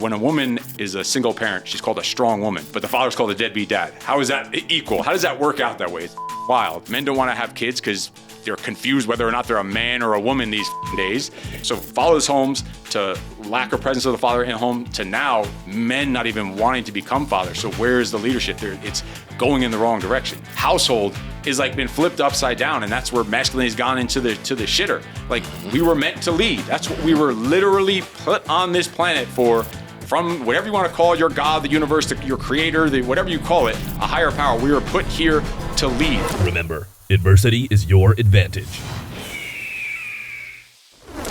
When a woman is a single parent, she's called a strong woman, but the father's called a deadbeat dad. How is that equal? How does that work out that way? It's wild. Men don't want to have kids because they're confused whether or not they're a man or a woman these days. So fathers' homes to lack of presence of the father in home to now men not even wanting to become fathers. So where is the leadership there? It's going in the wrong direction. Household is like been flipped upside down, and that's where masculinity's gone into the shitter. Like we were meant to lead. That's what we were literally put on this planet for. From whatever you want to call your God, the universe, your creator, whatever you call it, a higher power, we were put here to lead. Remember, adversity is your advantage.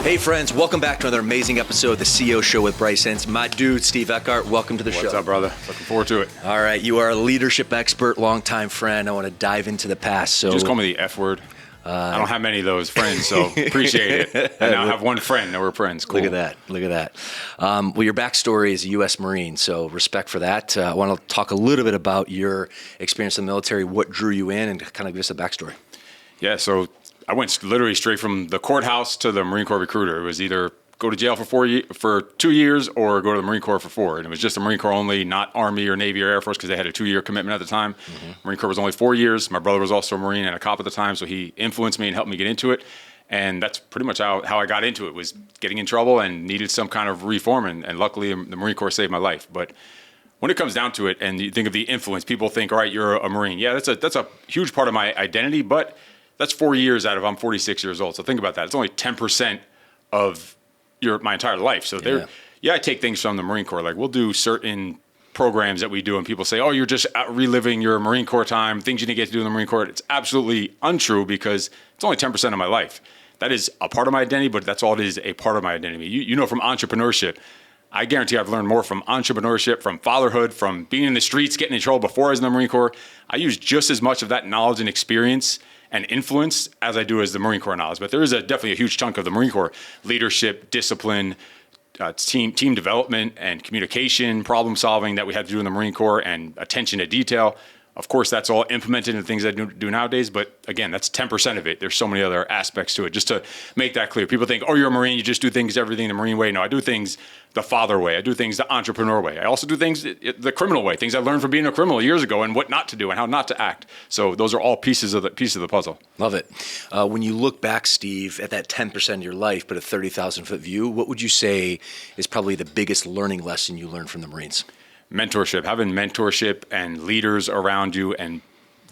Hey friends, welcome back to another amazing episode of the CEO Show with Bryce Henson. My dude, Steve Eckert, welcome to the show. What's up, brother? Looking forward to it. All right, you are a leadership expert, longtime friend. I want to dive into the past. So just call me the F word. I don't have many of those friends, so appreciate it. And now I have one friend, and we're friends. Cool. Look at that. Well, your backstory is a U.S. Marine, so respect for that. I want to talk a little bit about your experience in the military, what drew you in, and kind of give us a backstory. Yeah, so I went literally straight from the courthouse to the Marine Corps recruiter. It was either go to jail for 2 years or go to the Marine Corps for 4. And it was just the Marine Corps only, not Army or Navy or Air Force, because they had a 2-year commitment at the time. Mm-hmm. Marine Corps was only 4 years. My brother was also a Marine and a cop at the time, so he influenced me and helped me get into it. And that's pretty much how I got into it, was getting in trouble and needed some kind of reform. And luckily, the Marine Corps saved my life. But when it comes down to it and you think of the influence, people think, all right, you're a Marine. Yeah, that's a huge part of my identity, but that's 4 years out of I'm 46 years old. So think about that. It's only 10% of my entire life. So I take things from the Marine Corps. Like we'll do certain programs that we do and people say, oh, you're just reliving your Marine Corps time, things you didn't get to do in the Marine Corps. It's absolutely untrue because it's only 10% of my life. That is a part of my identity, but that's all it is, a part of my identity. You know, from entrepreneurship, I guarantee I've learned more from entrepreneurship, from fatherhood, from being in the streets, getting in trouble before I was in the Marine Corps. I use just as much of that knowledge and experience and influence as I do as the Marine Corps knowledge. But there is definitely a huge chunk of the Marine Corps: leadership, discipline, team development, and communication, problem solving that we had to do in the Marine Corps, and attention to detail. Of course, that's all implemented in things I do nowadays, but again, that's 10% of it. There's so many other aspects to it. Just to make that clear, people think, oh, you're a Marine, you just do everything the Marine way. No, I do things the father way. I do things the entrepreneur way. I also do things the criminal way, things I learned from being a criminal years ago and what not to do and how not to act. So those are all pieces of the puzzle. Love it. When you look back, Steve, at that 10% of your life, but a 30,000-foot view, what would you say is probably the biggest learning lesson you learned from the Marines? Mentorship, having mentorship and leaders around you and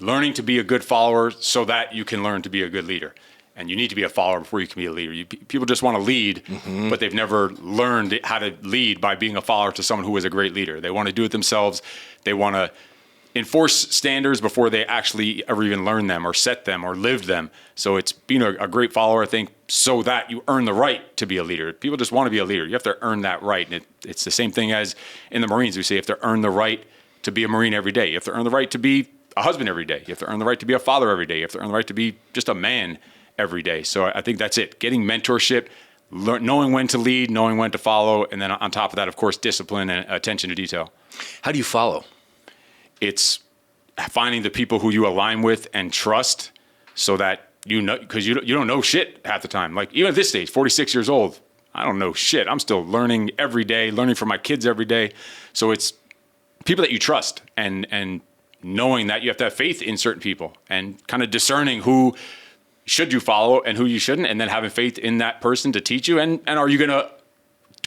learning to be a good follower so that you can learn to be a good leader. And you need to be a follower before you can be a leader. People just want to lead, but they've never learned how to lead by being a follower to someone who is a great leader. They want to do it themselves. They want to enforce standards before they actually ever even learn them or set them or live them. So it's being a great follower, I think, so that you earn the right to be a leader. People just want to be a leader. You have to earn that right. And it's the same thing as in the Marines. We say you have to earn the right to be a Marine every day. You have to earn the right to be a husband every day. You have to earn the right to be a father every day. You have to earn the right to be just a man every day. So I think that's it. Getting mentorship, knowing when to lead, knowing when to follow, and then on top of that, of course, discipline and attention to detail. How do you follow? It's finding the people who you align with and trust so that you know, because you don't know shit half the time. Like even at this stage, 46 years old, I don't know shit. I'm still learning every day, learning from my kids every day. So it's people that you trust and knowing that you have to have faith in certain people and kind of discerning who should you follow and who you shouldn't, and then having faith in that person to teach you. And are you going to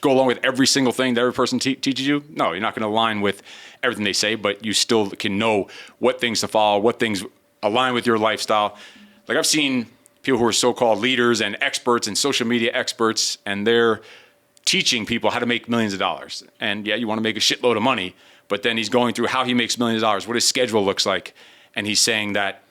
go along with every single thing that every person teaches you? No, you're not going to align with everything they say, but you still can know what things to follow, what things align with your lifestyle. Like I've seen people who are so-called leaders and experts and social media experts, and they're teaching people how to make millions of dollars. And yeah, you want to make a shitload of money, but then he's going through how he makes millions of dollars, what his schedule looks like. And he's saying that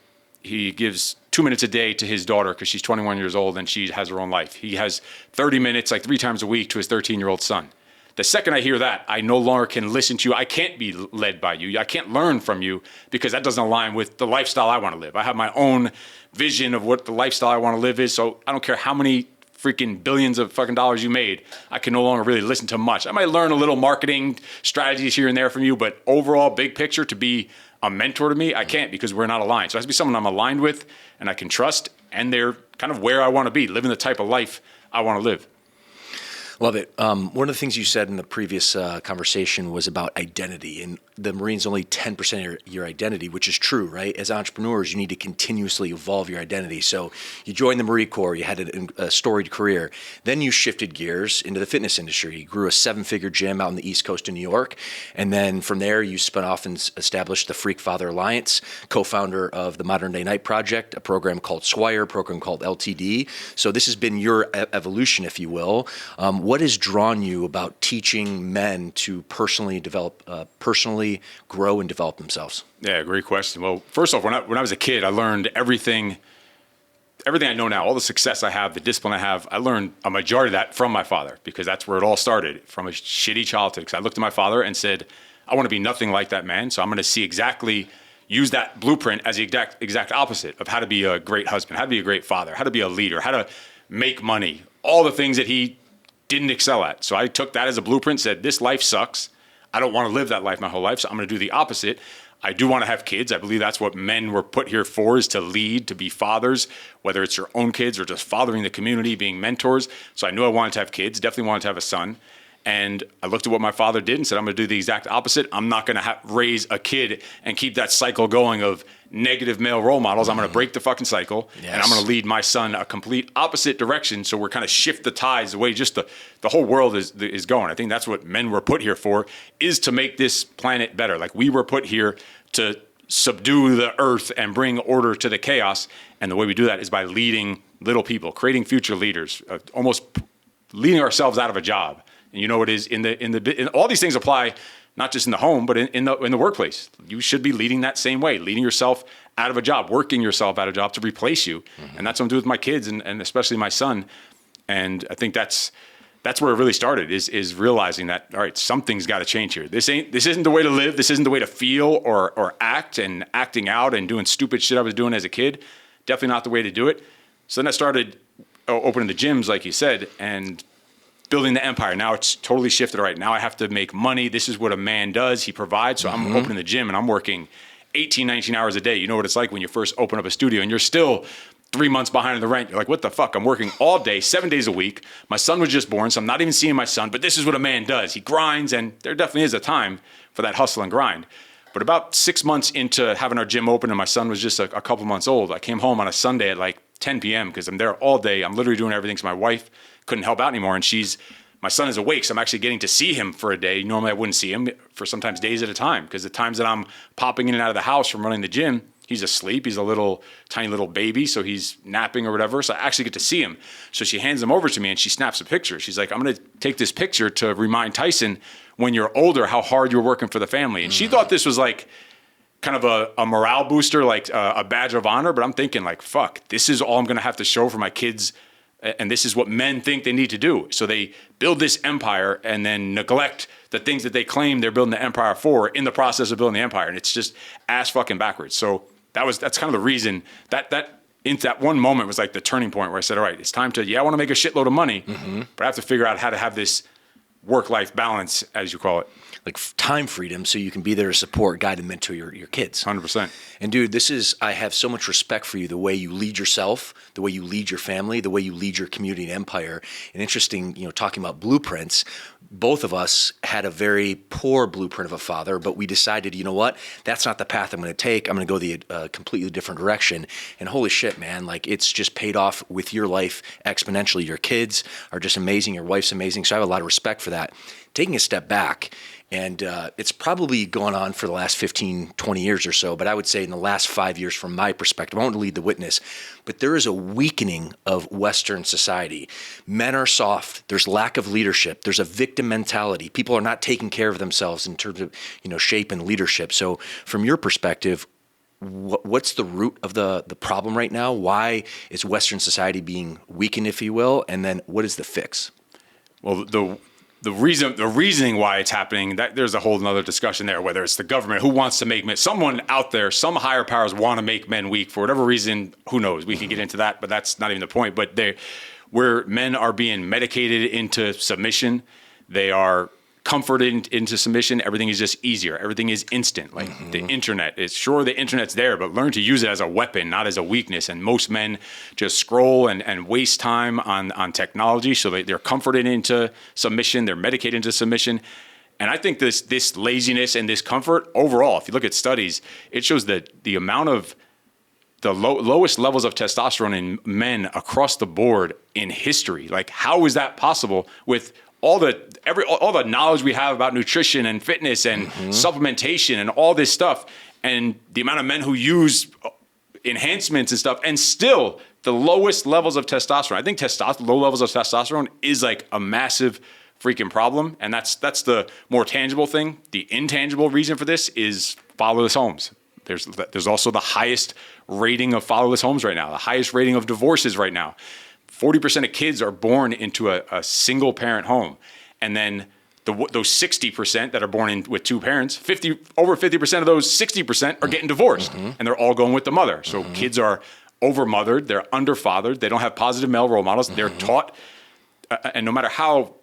he gives 2 minutes a day to his daughter because she's 21 years old and she has her own life. He has 30 minutes, like 3 times a week, to his 13-year-old son. The second I hear that, I no longer can listen to you. I can't be led by you. I can't learn from you because that doesn't align with the lifestyle I want to live. I have my own vision of what the lifestyle I want to live is. So I don't care how many freaking billions of fucking dollars you made. I can no longer really listen to much. I might learn a little marketing strategies here and there from you, but overall, big picture, to be a mentor to me, I can't because we're not aligned. So it has to be someone I'm aligned with and I can trust, and they're kind of where I want to be, living the type of life I want to live. Love it. One of the things you said in the previous conversation was about identity, and the Marine's only 10% of your identity, which is true, right? As entrepreneurs, you need to continuously evolve your identity. So you joined the Marine Corps, you had a storied career. Then you shifted gears into the fitness industry. You grew a 7-figure gym out on the East Coast of New York. And then from there, you spun off and established the Freak Father Alliance, co-founder of the Modern Day Night Project, a program called Swire, a program called LTD. So this has been your evolution, if you will. What has drawn you about teaching men to personally grow and develop themselves? Yeah, great question. Well, first off, when I was a kid, I learned everything I know now, all the success I have, the discipline I have, I learned a majority of that from my father, because that's where it all started, from a shitty childhood. Because I looked at my father and said, I want to be nothing like that man. So I'm going to use that blueprint as the exact opposite of how to be a great husband, how to be a great father, how to be a leader, how to make money, all the things that he didn't excel at. So I took that as a blueprint, said, this life sucks. I don't want to live that life my whole life, so I'm going to do the opposite. I do want to have kids. I believe that's what men were put here for, is to lead, to be fathers, whether it's your own kids or just fathering the community, being mentors. So I knew I wanted to have kids, definitely wanted to have a son. And I looked at what my father did and said, I'm going to do the exact opposite. I'm not going to raise a kid and keep that cycle going of negative male role models. I'm going to break the fucking cycle, and I'm going to lead my son a complete opposite direction. So we're kind of shift the tides the way just the whole world is going. I think that's what men were put here for, is to make this planet better. Like, we were put here to subdue the earth and bring order to the chaos. And the way we do that is by leading little people, creating future leaders, almost leading ourselves out of a job. And you know, it is in all these things apply, not just in the home, but in the workplace. You should be leading that same way, leading yourself out of a job, working yourself out of a job to replace you. Mm-hmm. And that's what I'm doing with my kids, and especially my son. And I think that's where it really started, is realizing that, all right, something's got to change here. This isn't the way to live. This isn't the way to feel or act, and acting out and doing stupid shit I was doing as a kid. Definitely not the way to do it. So then I started opening the gyms, like you said, and building the empire. Now it's totally shifted. All right, now I have to make money. This is what a man does. He provides. So I'm opening the gym and I'm working 18, 19 hours a day. You know what it's like when you first open up a studio and you're still 3 months behind in the rent. You're like, what the fuck? I'm working all day, 7 days a week. My son was just born, so I'm not even seeing my son, but this is what a man does. He grinds, and there definitely is a time for that hustle and grind. But about 6 months into having our gym open, and my son was just a couple months old, I came home on a Sunday at like 10 p.m. because I'm there all day. I'm literally doing everything, so my wife couldn't help out anymore, and my son is awake, so I'm actually getting to see him for a day. Normally I wouldn't see him for sometimes days at a time, because the times that I'm popping in and out of the house from running the gym, he's asleep. He's a tiny little baby, so he's napping or whatever. So I actually get to see him. So she hands him over to me and she snaps a picture. She's like, I'm going to take this picture to remind Tyson, when you're older, how hard you're working for the family. And she thought this was like kind of a morale booster, like a badge of honor. But I'm thinking, like, fuck, this is all I'm going to have to show for my kids. And this is what men think they need to do. So they build this empire and then neglect the things that they claim they're building the empire for in the process of building the empire. And it's just ass fucking backwards. So that's kind of the reason that one moment was like the turning point where I said, all right, it's time to, I want to make a shitload of money, but I have to figure out how to have this work-life balance, as you call it. Like time freedom, so you can be there to support, guide, and mentor your kids. 100%. And dude, I have so much respect for you, the way you lead yourself, the way you lead your family, the way you lead your community and empire. And interesting, talking about blueprints, both of us had a very poor blueprint of a father, but we decided, you know what, that's not the path I'm going to take. I'm going to go the completely different direction. And holy shit, man, like, it's just paid off with your life exponentially. Your kids are just amazing. Your wife's amazing. So I have a lot of respect for that. Taking a step back, and it's probably gone on for the last 15, 20 years or so, but I would say in the last 5 years from my perspective, I won't lead the witness, but there is a weakening of Western society. Men are soft. There's lack of leadership. There's a victim mentality. People are not taking care of themselves in terms of, shape and leadership. So from your perspective, what's the root of the problem right now? Why is Western society being weakened, if you will? And then what is the fix? Well, the reasoning why it's happening, that there's a whole nother discussion there, whether it's the government who wants to make men, someone out there, some higher powers want to make men weak for whatever reason, who knows? We can get into that, but that's not even the point. But where men are being medicated into submission, they are comforted into submission. Everything is just easier. Everything is instant. Like the internet is sure the internet's there, but learn to use it as a weapon, not as a weakness. And most men just scroll and waste time on technology. So they're comforted into submission. They're medicated into submission. And I think this laziness and this comfort overall, if you look at studies, it shows that the amount of the lowest levels of testosterone in men across the board in history. Like, how is that possible with all the knowledge we have about nutrition and fitness and supplementation and all this stuff, and the amount of men who use enhancements and stuff, and still the lowest levels of testosterone. I think low levels of testosterone is like a massive freaking problem, and that's the more tangible thing. The intangible reason for this is fatherless homes. There's also the highest rating of fatherless homes right now, the highest rating of divorces right now. 40% of kids are born into a single parent home. And then those 60% that are born in with two parents, over 50% of those 60% are getting divorced, and they're all going with the mother. So kids are over-mothered, they're under-fathered, they don't have positive male role models. They're taught, and no matter how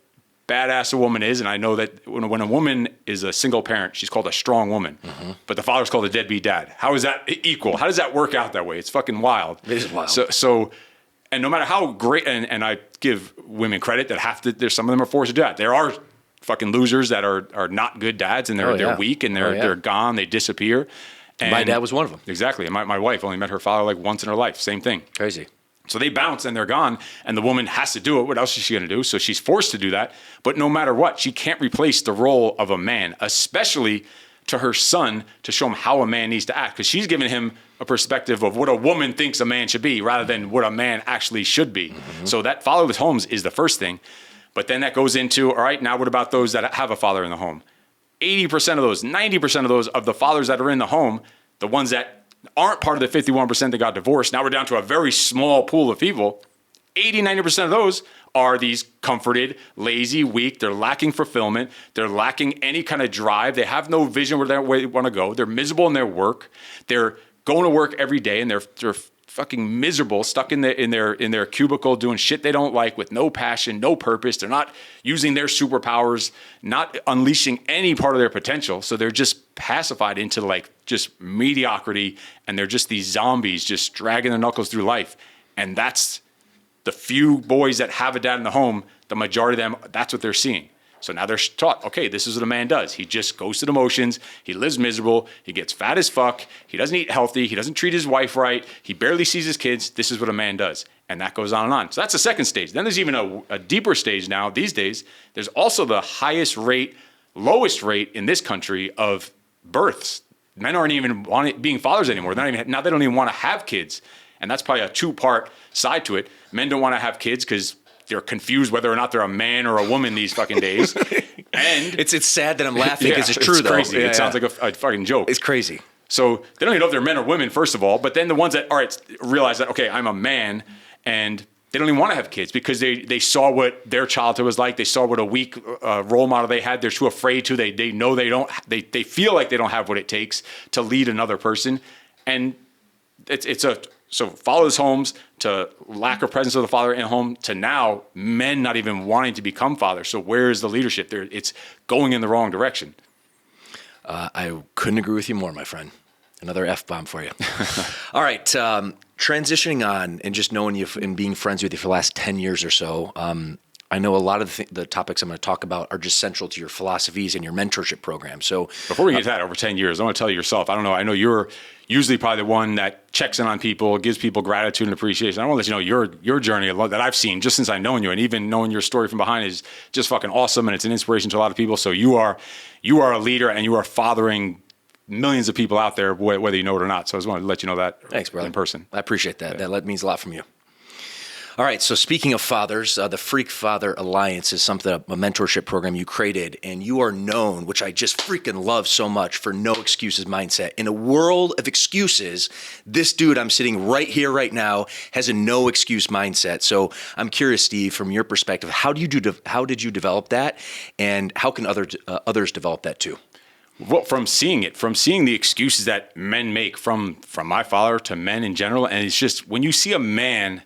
badass a woman is, and I know that when a woman is a single parent, she's called a strong woman, but the father's called a deadbeat dad. How is that equal? How does that work out that way? It's fucking wild. It is wild. So and no matter how great, and I give women credit that there's some of them are forced to do that. There are fucking losers that are not good dads, and they're weak, and they're gone, they disappear. And my dad was one of them. Exactly. And my wife only met her father like once in her life. Same thing. Crazy. So they bounce and they're gone, and the woman has to do it. What else is she going to do? So she's forced to do that. But no matter what, she can't replace the role of a man, especially to her son, to show him how a man needs to act, because she's giving him a perspective of what a woman thinks a man should be rather than what a man actually should be. So that fatherless homes is the first thing. But then that goes into, all right, now what about those that have a father in the home? 80% of those, 90% of those, of the fathers that are in the home, the ones that aren't part of the 51% that got divorced, now we're down to a very small pool of people. 80, 90% of those are these comforted, lazy, weak. They're lacking fulfillment. They're lacking any kind of drive. They have no vision where they want to go. They're miserable in their work. They're going to work every day, and they're fucking miserable, stuck in their cubicle doing shit they don't like, with no passion, no purpose. They're not using their superpowers, not unleashing any part of their potential. So they're just pacified into like just mediocrity, and they're just these zombies just dragging their knuckles through life. And that's the few boys that have a dad in the home, the majority of them, that's what they're seeing. So now they're taught, okay, this is what a man does. He just goes through the motions. He lives miserable. He gets fat as fuck. He doesn't eat healthy. He doesn't treat his wife right. He barely sees his kids. This is what a man does. And that goes on and on. So that's the second stage. Then there's even a deeper stage now these days. There's also the lowest rate in this country of births. Men aren't even being fathers anymore. Now they don't even want to have kids. And that's probably a two-part side to it. Men don't want to have kids because they're confused whether or not they're a man or a woman these fucking days. And it's sad that I'm laughing because it's true, though. Crazy. It sounds like a fucking joke. It's crazy. So they don't even know if they're men or women, first of all. But then the ones that, all right, realize that, okay, I'm a man, and they don't even want to have kids because they saw what their childhood was like. They saw what a weak role model they had. They're too afraid to. They know they don't. They feel like they don't have what it takes to lead another person. And so fatherless homes, to lack of presence of the father in home, to now men not even wanting to become fathers. So where is the leadership there? It's going in the wrong direction. I couldn't agree with you more, my friend. Another F-bomb for you. All right. Transitioning on and just knowing you and being friends with you for the last 10 years or so, I know a lot of the topics I'm going to talk about are just central to your philosophies and your mentorship program. So before we get to that, over 10 years, I want to tell you yourself, I don't know, I know you're usually probably the one that checks in on people, gives people gratitude and appreciation. I want to let you know your journey that I've seen just since I've known you, and even knowing your story from behind is just fucking awesome, and it's an inspiration to a lot of people. So you are a leader, and you are fathering millions of people out there, whether you know it or not. So I just wanted to let you know that. Thanks, brother. In person. I appreciate that. Yeah. That means a lot from you. All right, so speaking of fathers, the Freak Father Alliance is a mentorship program you created, and you are known, which I just freaking love so much, for no excuses mindset. In a world of excuses, this dude I'm sitting right here right now has a no excuse mindset. So I'm curious, Steve, from your perspective, how did you develop that, and how can others develop that too? Well, from seeing the excuses that men make, from my father to men in general, and it's just when you see a man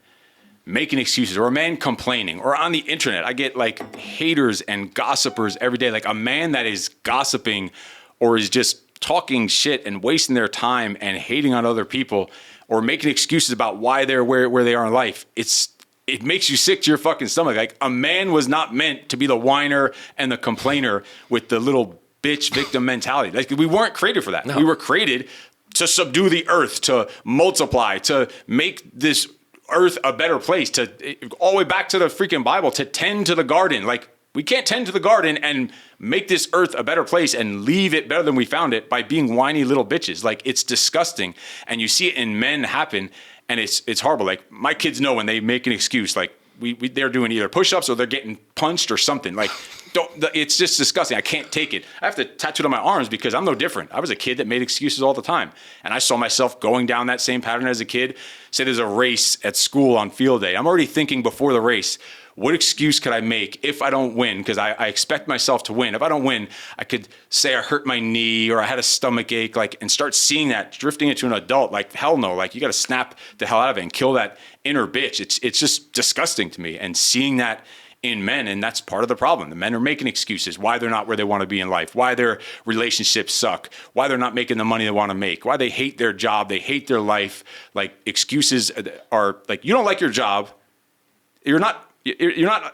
making excuses, or a man complaining, or on the internet, I get like haters and gossipers every day. Like a man that is gossiping or is just talking shit and wasting their time and hating on other people or making excuses about why they're where they are in life. It makes you sick to your fucking stomach. Like a man was not meant to be the whiner and the complainer with the little bitch victim mentality. Like we weren't created for that. No. We were created to subdue the earth, to multiply, to make this earth a better place, to all the way back to the freaking Bible, to tend to the garden. Like we can't tend to the garden and make this earth a better place and leave it better than we found it by being whiny little bitches. Like it's disgusting. And you see it in men happen. And it's horrible. Like my kids know when they make an excuse, like they're doing either push-ups or they're getting punched or something. Like it's just disgusting. I can't take it. I have to tattoo it on my arms because I'm no different. I was a kid that made excuses all the time. And I saw myself going down that same pattern as a kid. Say there's a race at school on field day. I'm already thinking before the race, what excuse could I make if I don't win? Because I expect myself to win. If I don't win, I could say I hurt my knee or I had a stomach ache, like, and start seeing that drifting into an adult. Like, hell no, like you got to snap the hell out of it and kill that inner bitch. It's just disgusting to me. And seeing that in men, and that's part of the problem. The men are making excuses why they're not where they want to be in life, why their relationships suck, why they're not making the money they want to make, why they hate their job, they hate their life. Like excuses are like, you don't like your job, you're not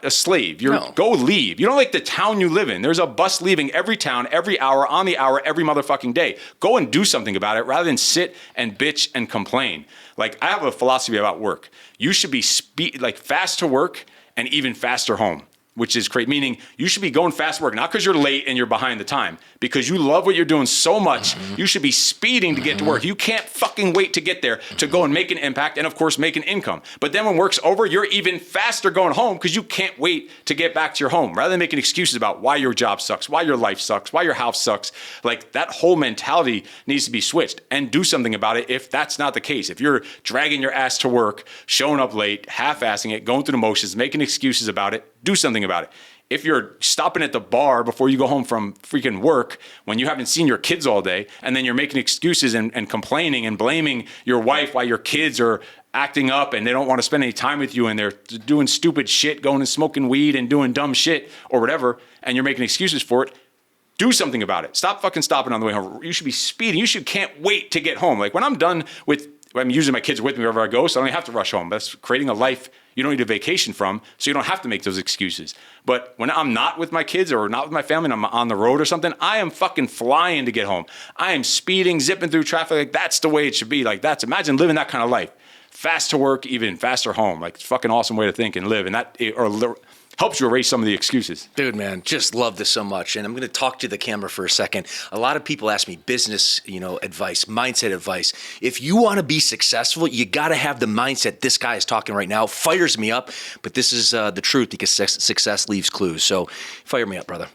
a slave. Go leave. You don't like the town you live in. There's a bus leaving every town, every hour, on the hour, every motherfucking day. Go and do something about it rather than sit and bitch and complain. Like I have a philosophy about work. You should be fast to work and even faster home, which is great. Meaning you should be going fast to work, not because you're late and you're behind the time, because you love what you're doing so much. You should be speeding to get to work. You can't fucking wait to get there to go and make an impact and of course make an income. But then when work's over, you're even faster going home because you can't wait to get back to your home rather than making excuses about why your job sucks, why your life sucks, why your house sucks. Like that whole mentality needs to be switched and do something about it if that's not the case. If you're dragging your ass to work, showing up late, half-assing it, going through the motions, making excuses about it, do something about it. If you're stopping at the bar before you go home from freaking work when you haven't seen your kids all day, and then you're making excuses and complaining and blaming your wife why your kids are acting up and they don't want to spend any time with you and they're doing stupid shit, going and smoking weed and doing dumb shit or whatever, and you're making excuses for it, do something about it. Stop fucking stopping on the way home. You should be speeding. You can't wait to get home. Like when I'm done with, I'm using my kids with me wherever I go, so I don't have to rush home. That's creating a life you don't need a vacation from, so you don't have to make those excuses. But when I'm not with my kids or not with my family and I'm on the road or something, I am fucking flying to get home. I am speeding, zipping through traffic. Like that's the way it should be. Like imagine living that kind of life. Fast to work, even faster home. Like it's a fucking awesome way to think and live. And that helps you erase some of the excuses. Dude, man, just love this so much. And I'm going to talk to the camera for a second. A lot of people ask me business, advice, mindset advice. If you want to be successful, you got to have the mindset this guy is talking right now. Fires me up, but this is the truth because success leaves clues. So fire me up, brother.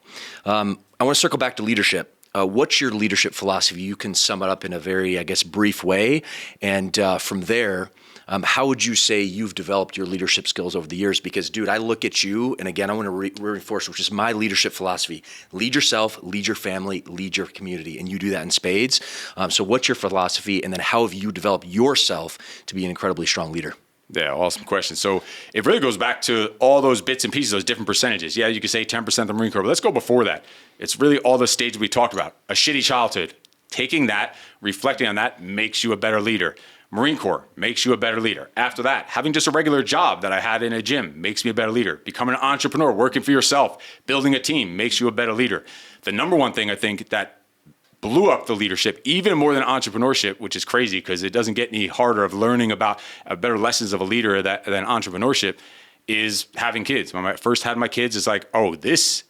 I want to circle back to leadership. What's your leadership philosophy? You can sum it up in a very, brief way. And from there, how would you say you've developed your leadership skills over the years? Because, dude, I look at you, and again, I want to reinforce, which is my leadership philosophy. Lead yourself, lead your family, lead your community, and you do that in spades. So what's your philosophy, and then how have you developed yourself to be an incredibly strong leader? Yeah, awesome question. So it really goes back to all those bits and pieces, those different percentages. Yeah, you could say 10% of the Marine Corps, but let's go before that. It's really all the stages we talked about. A shitty childhood. Taking that, reflecting on that makes you a better leader. Marine Corps makes you a better leader. After that, having just a regular job that I had in a gym makes me a better leader. Becoming an entrepreneur, working for yourself, building a team makes you a better leader. The number one thing I think that blew up the leadership, even more than entrepreneurship, which is crazy because it doesn't get any harder of learning about better lessons of a leader than entrepreneurship, is having kids. When I first had my kids, it's like, oh, this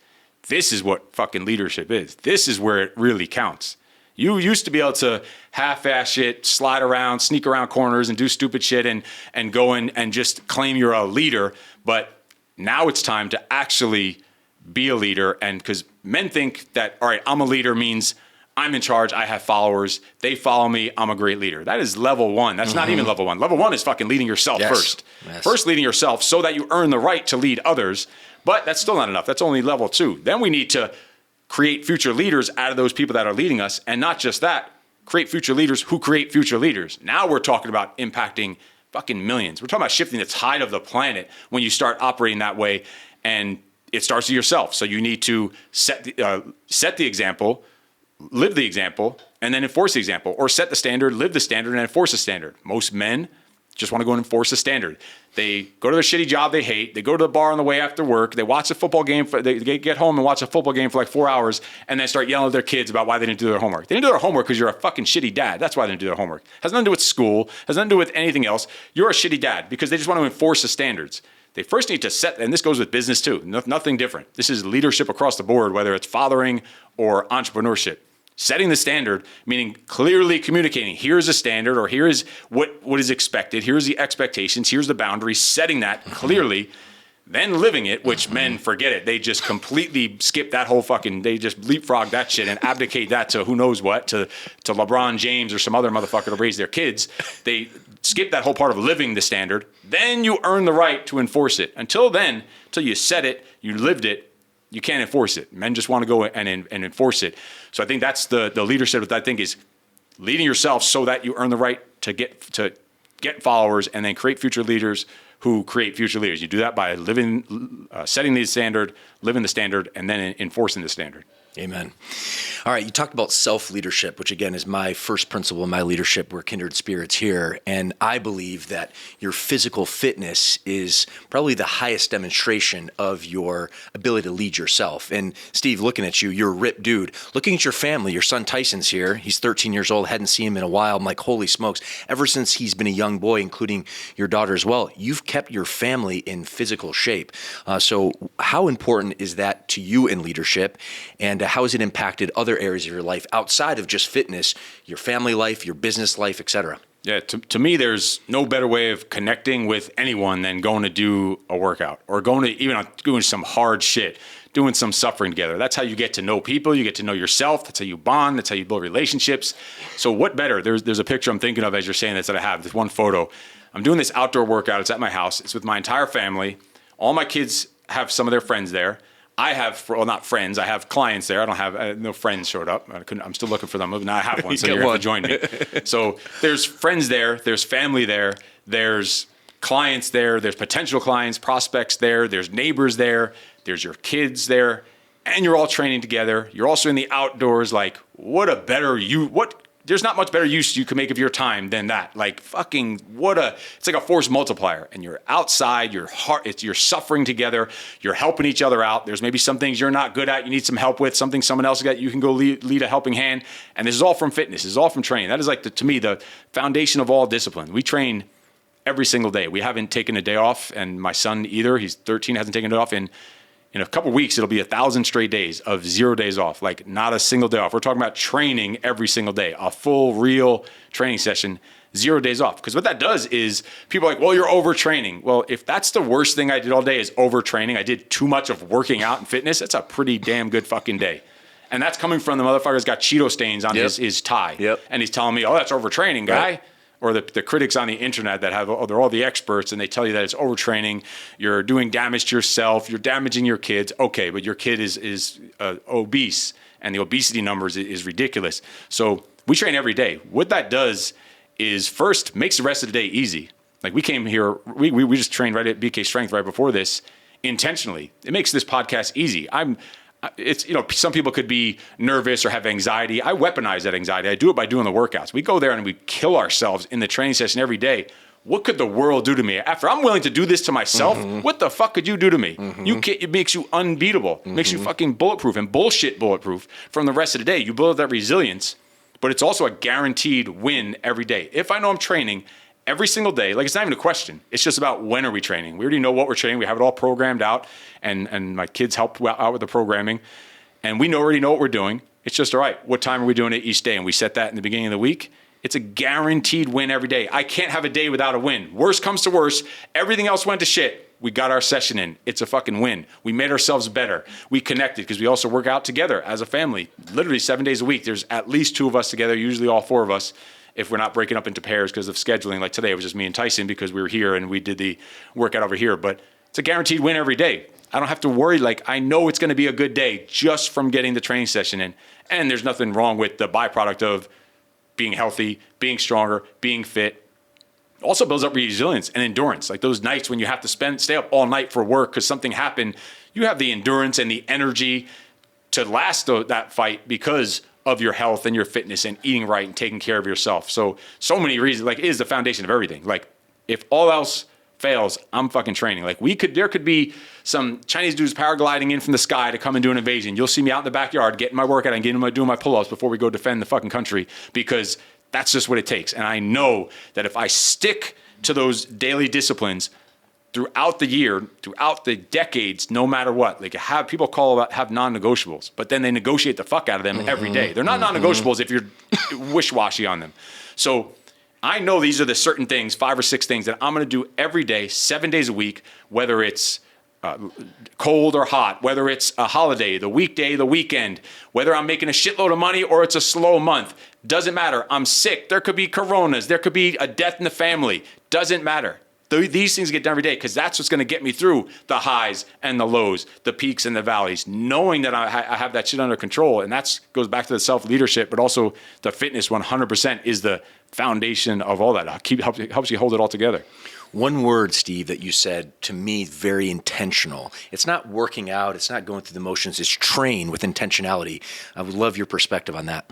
is what fucking leadership is. This is where it really counts. You used to be able to half-ass shit, slide around, sneak around corners and do stupid shit and go in and just claim you're a leader. But now it's time to actually be a leader. And because men think that, all right, I'm a leader means I'm in charge, I have followers, they follow me, I'm a great leader. That is level one. That's not even level one. Level one is fucking leading yourself first. Yes. First leading yourself so that you earn the right to lead others. But that's still not enough. That's only level two. Then we need to create future leaders out of those people that are leading us. And not just that, create future leaders who create future leaders. Now we're talking about impacting fucking millions. We're talking about shifting the tide of the planet when you start operating that way. And it starts with yourself. So you need to set the example, live the example, and then enforce the example, or set the standard, live the standard, and enforce the standard. Most men just want to go and enforce the standard. They go to their shitty job they hate. They go to the bar on the way after work. They watch a football game. They get home and watch a football game for like 4 hours and then start yelling at their kids about why they didn't do their homework. They didn't do their homework because you're a fucking shitty dad. That's why they didn't do their homework. Has nothing to do with school. Has nothing to do with anything else. You're a shitty dad because they just want to enforce the standards. They first need to set, and this goes with business too, nothing different. This is leadership across the board, whether it's fathering or entrepreneurship. Setting the standard, meaning clearly communicating, here's a standard, or here is what is expected, here's the expectations, here's the boundaries, setting that clearly, then living it, which men forget it. They just completely skip that whole they just leapfrog that shit and abdicate that to who knows what, to LeBron James or some other motherfucker to raise their kids. They skip that whole part of living the standard. Then you earn the right to enforce it. Until you set it, you lived it, you can't enforce it. Men just want to go and enforce it. So I think that's the leadership that I think is leading yourself so that you earn the right to get followers and then create future leaders who create future leaders. You do that by setting the standard, living the standard, and then enforcing the standard. Amen. All right, you talked about self-leadership, which again is my first principle in my leadership. We're kindred spirits here. And I believe that your physical fitness is probably the highest demonstration of your ability to lead yourself. And Steve, looking at you, you're a ripped dude. Looking at your family, your son Tyson's here. He's 13 years old, hadn't seen him in a while. I'm like, holy smokes. Ever since he's been a young boy, including your daughter as well, you've kept your family in physical shape. So how important is that to you in leadership? And how has it impacted other areas of your life outside of just fitness, your family life, your business life, et cetera? Yeah, to me, there's no better way of connecting with anyone than going to do a workout or going to even doing some hard shit, doing some suffering together. That's how you get to know people. You get to know yourself. That's how you bond. That's how you build relationships. So what better? There's a picture I'm thinking of as you're saying this that I have, this one photo. I'm doing this outdoor workout. It's at my house. It's with my entire family. All my kids have some of their friends there. I have, well, not friends. I have clients there. I don't have, no friends showed up. I'm still looking for them. Now I have one, so you're going to join me. So there's friends there. There's family there. There's clients there. There's potential clients, prospects there. There's neighbors there. There's your kids there. And you're all training together. You're also in the outdoors. Like, there's not much better use you can make of your time than that. Like it's like a force multiplier. And you're outside, you're suffering together, you're helping each other out. There's maybe some things you're not good at, you need some help with, something someone else got, you can go lead a helping hand. And this is all from fitness, this is all from training. That is like, to me, the foundation of all discipline. We train every single day. We haven't taken a day off, and my son either, he's 13, hasn't taken it off. In a couple of weeks, it'll be 1,000 straight days of 0 days off, like not a single day off. We're talking about training every single day, a full, real training session, 0 days off. Because what that does is people are like, well, you're overtraining. Well, if that's the worst thing I did all day is overtraining, I did too much of working out and fitness, that's a pretty damn good fucking day. And that's coming from the motherfucker who's got Cheeto stains on his tie. Yep. And he's telling me, oh, that's overtraining, guy. Right. Or the critics on the internet that they're all the experts, and they tell you that it's overtraining, you're doing damage to yourself, you're damaging your kids. Okay, but your kid is obese, and the obesity numbers is ridiculous. So we train every day. What that does is first makes the rest of the day easy. Like we came here, we just trained right at BK Strength right before this intentionally. It makes this podcast easy. Some people could be nervous or have anxiety. I weaponize that anxiety. I do it by doing the workouts. We go there and we kill ourselves in the training session every day. What could the world do to me? After I'm willing to do this to myself, what the fuck could you do to me? It makes you unbeatable. It makes you fucking bulletproof and bullshit bulletproof from the rest of the day. You build up that resilience, but it's also a guaranteed win every day. If I know I'm training every single day, like it's not even a question. It's just about when are we training. We already know what we're training. We have it all programmed out, and my kids help out with the programming, and we already know what we're doing. It's just, all right, what time are we doing it each day? And we set that in the beginning of the week. It's a guaranteed win every day. I can't have a day without a win. Worst comes to worst, everything else went to shit. We got our session in. It's a fucking win. We made ourselves better. We connected because we also work out together as a family, literally 7 days a week. There's at least 2 of us together, usually all 4 of us, if we're not breaking up into pairs because of scheduling. Like today, it was just me and Tyson because we were here and we did the workout over here. But it's a guaranteed win every day. I don't have to worry. Like, I know it's going to be a good day just from getting the training session in. And there's nothing wrong with the byproduct of being healthy, being stronger, being fit. Also builds up resilience and endurance. Like those nights when you have to stay up all night for work because something happened, you have the endurance and the energy to last that fight because of your health and your fitness and eating right and taking care of yourself. So many reasons, like it is the foundation of everything. Like if all else fails, I'm fucking training. Like there could be some Chinese dudes paragliding in from the sky to come and do an invasion. You'll see me out in the backyard getting my workout and doing my pull-ups before we go defend the fucking country, because that's just what it takes. And I know that if I stick to those daily disciplines throughout the year, throughout the decades, no matter what, like people have non-negotiables, but then they negotiate the fuck out of them every day. They're not non-negotiables if you're wish-washy on them. So I know these are the certain things, 5 or 6 things that I'm going to do every day, 7 days a week, whether it's cold or hot, whether it's a holiday, the weekday, the weekend, whether I'm making a shitload of money or it's a slow month. Doesn't matter. I'm sick. There could be coronas. There could be a death in the family. Doesn't matter. These things get done every day because that's what's going to get me through the highs and the lows, the peaks and the valleys, knowing that I have that shit under control. And that goes back to the self-leadership, but also the fitness 100% is the foundation of all that. Helps you hold it all together. One word, Steve, that you said to me, very intentional. It's not working out. It's not going through the motions. It's train with intentionality. I would love your perspective on that.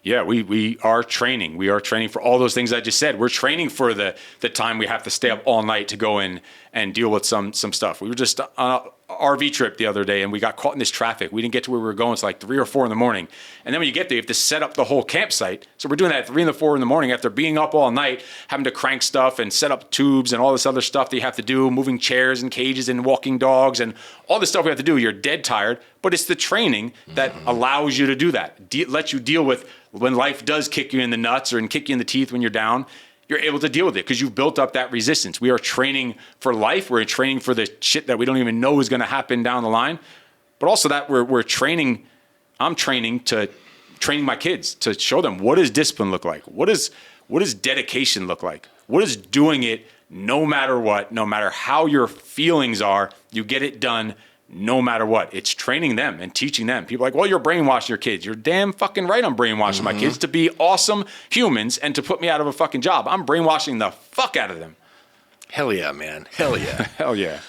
Yeah, we are training. We are training for all those things I just said. We're training for the time we have to stay up all night to go in and deal with some stuff. We were just on an RV trip the other day and we got caught in this traffic. We didn't get to where we were going until like 3 or 4 in the morning. And then when you get there, you have to set up the whole campsite. So we're doing that at 3 and 4 in the morning after being up all night, having to crank stuff and set up tubes and all this other stuff that you have to do, moving chairs and cages and walking dogs and all this stuff we have to do. You're dead tired, but it's the training that allows you to do that, lets you deal with when life does kick you in the nuts or kick you in the teeth when you're down. You're able to deal with it because you've built up that resistance. We are training for life. We're training for the shit that we don't even know is going to happen down the line. But also that we're training, I'm training my kids to show them, what does discipline look like? What does dedication look like? What is doing it no matter what, no matter how your feelings are, you get it done no matter what. It's training them and teaching them. People are like, well, you're brainwashing your kids. You're damn fucking right I'm brainwashing my kids to be awesome humans and to put me out of a fucking job. I'm brainwashing the fuck out of them. Hell yeah, man. Hell yeah. Hell yeah.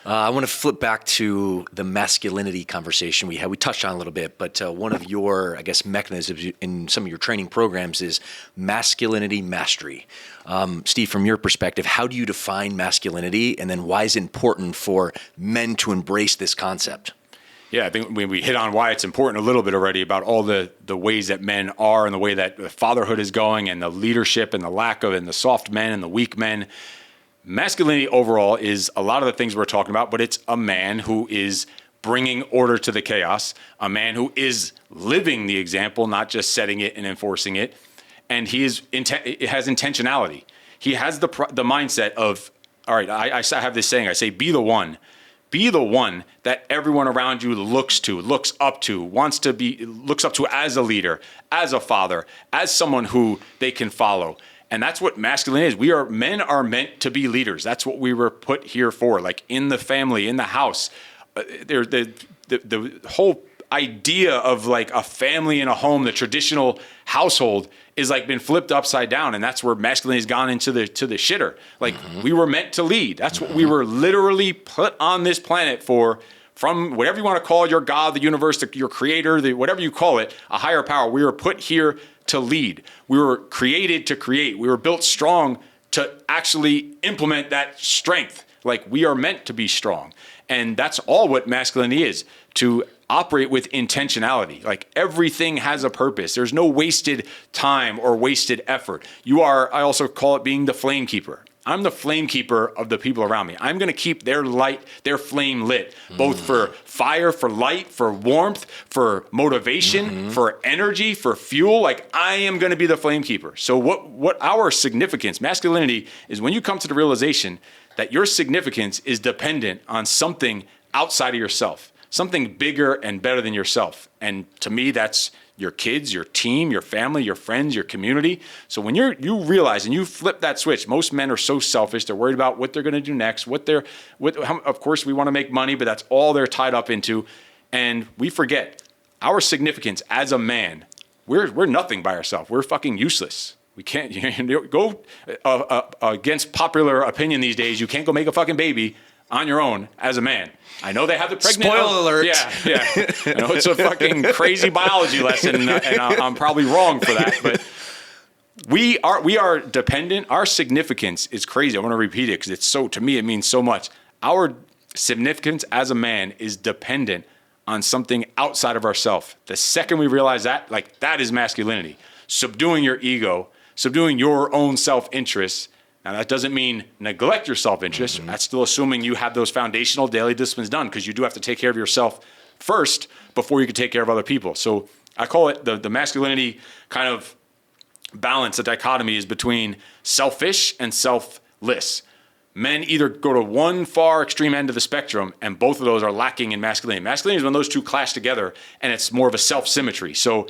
I want to flip back to the masculinity conversation we had. We touched on it a little bit, but one of your, I guess, mechanisms in some of your training programs is masculinity mastery. Steve, from your perspective, how do you define masculinity, and then why is it important for men to embrace this concept? Yeah, I think we hit on why it's important a little bit already about all the ways that men are and the way that fatherhood is going and the leadership and the lack of and the soft men and the weak men. Masculinity overall is a lot of the things we're talking about, but it's a man who is bringing order to the chaos, a man who is living the example, not just setting it and enforcing it. And he has intentionality. He has the mindset of, all right, I have this saying, I say, be the one. Be the one that everyone around you looks up to, looks up to as a leader, as a father, as someone who they can follow. And that's what masculinity is. Men are meant to be leaders. That's what we were put here for. Like in the family, in the house, the whole idea of like a family in a home, the traditional household, is like been flipped upside down, and that's where masculinity has gone into the shitter. Like we were meant to lead. That's what we were literally put on this planet for. From whatever you want to call your God, the universe, your creator, whatever you call it, a higher power. We were put here to lead. We were created to create. We were built strong to actually implement that strength. Like we are meant to be strong. And that's all what masculinity is, to operate with intentionality. Like everything has a purpose. There's no wasted time or wasted effort. I also call it being the flame keeper. I'm the flame keeper of the people around me. I'm going to keep their flame lit, both for fire, for light, for warmth, for motivation, for energy, for fuel. Like I am going to be the flame keeper. So what our significance, masculinity, is when you come to the realization that your significance is dependent on something outside of yourself, something bigger and better than yourself. And to me, that's your kids, your team, your family, your friends, your community. So when you realize and you flip that switch, most men are so selfish. They're worried about what they're going to do next, of course we want to make money, but that's all they're tied up into. And we forget our significance as a man. We're nothing by ourselves. We're fucking useless. We can't go against popular opinion these days. You can't go make a fucking baby on your own as a man. I know they have the pregnant. Spoiler alert. Yeah. I know it's a fucking crazy biology lesson, and I'm probably wrong for that, but we are dependent. Our significance is crazy. I want to repeat it because to me, it means so much. Our significance as a man is dependent on something outside of ourselves. The second we realize that, like, that is masculinity. Subduing your ego, subduing your own self-interest. Now, that doesn't mean neglect your self-interest. Mm-hmm. That's still assuming you have those foundational daily disciplines done, because you do have to take care of yourself first before you can take care of other people. So I call it the masculinity kind of balance, the dichotomy is between selfish and selfless. Men either go to one far extreme end of the spectrum, and both of those are lacking in masculinity. Masculinity is when those two clash together, and it's more of a self-symmetry. So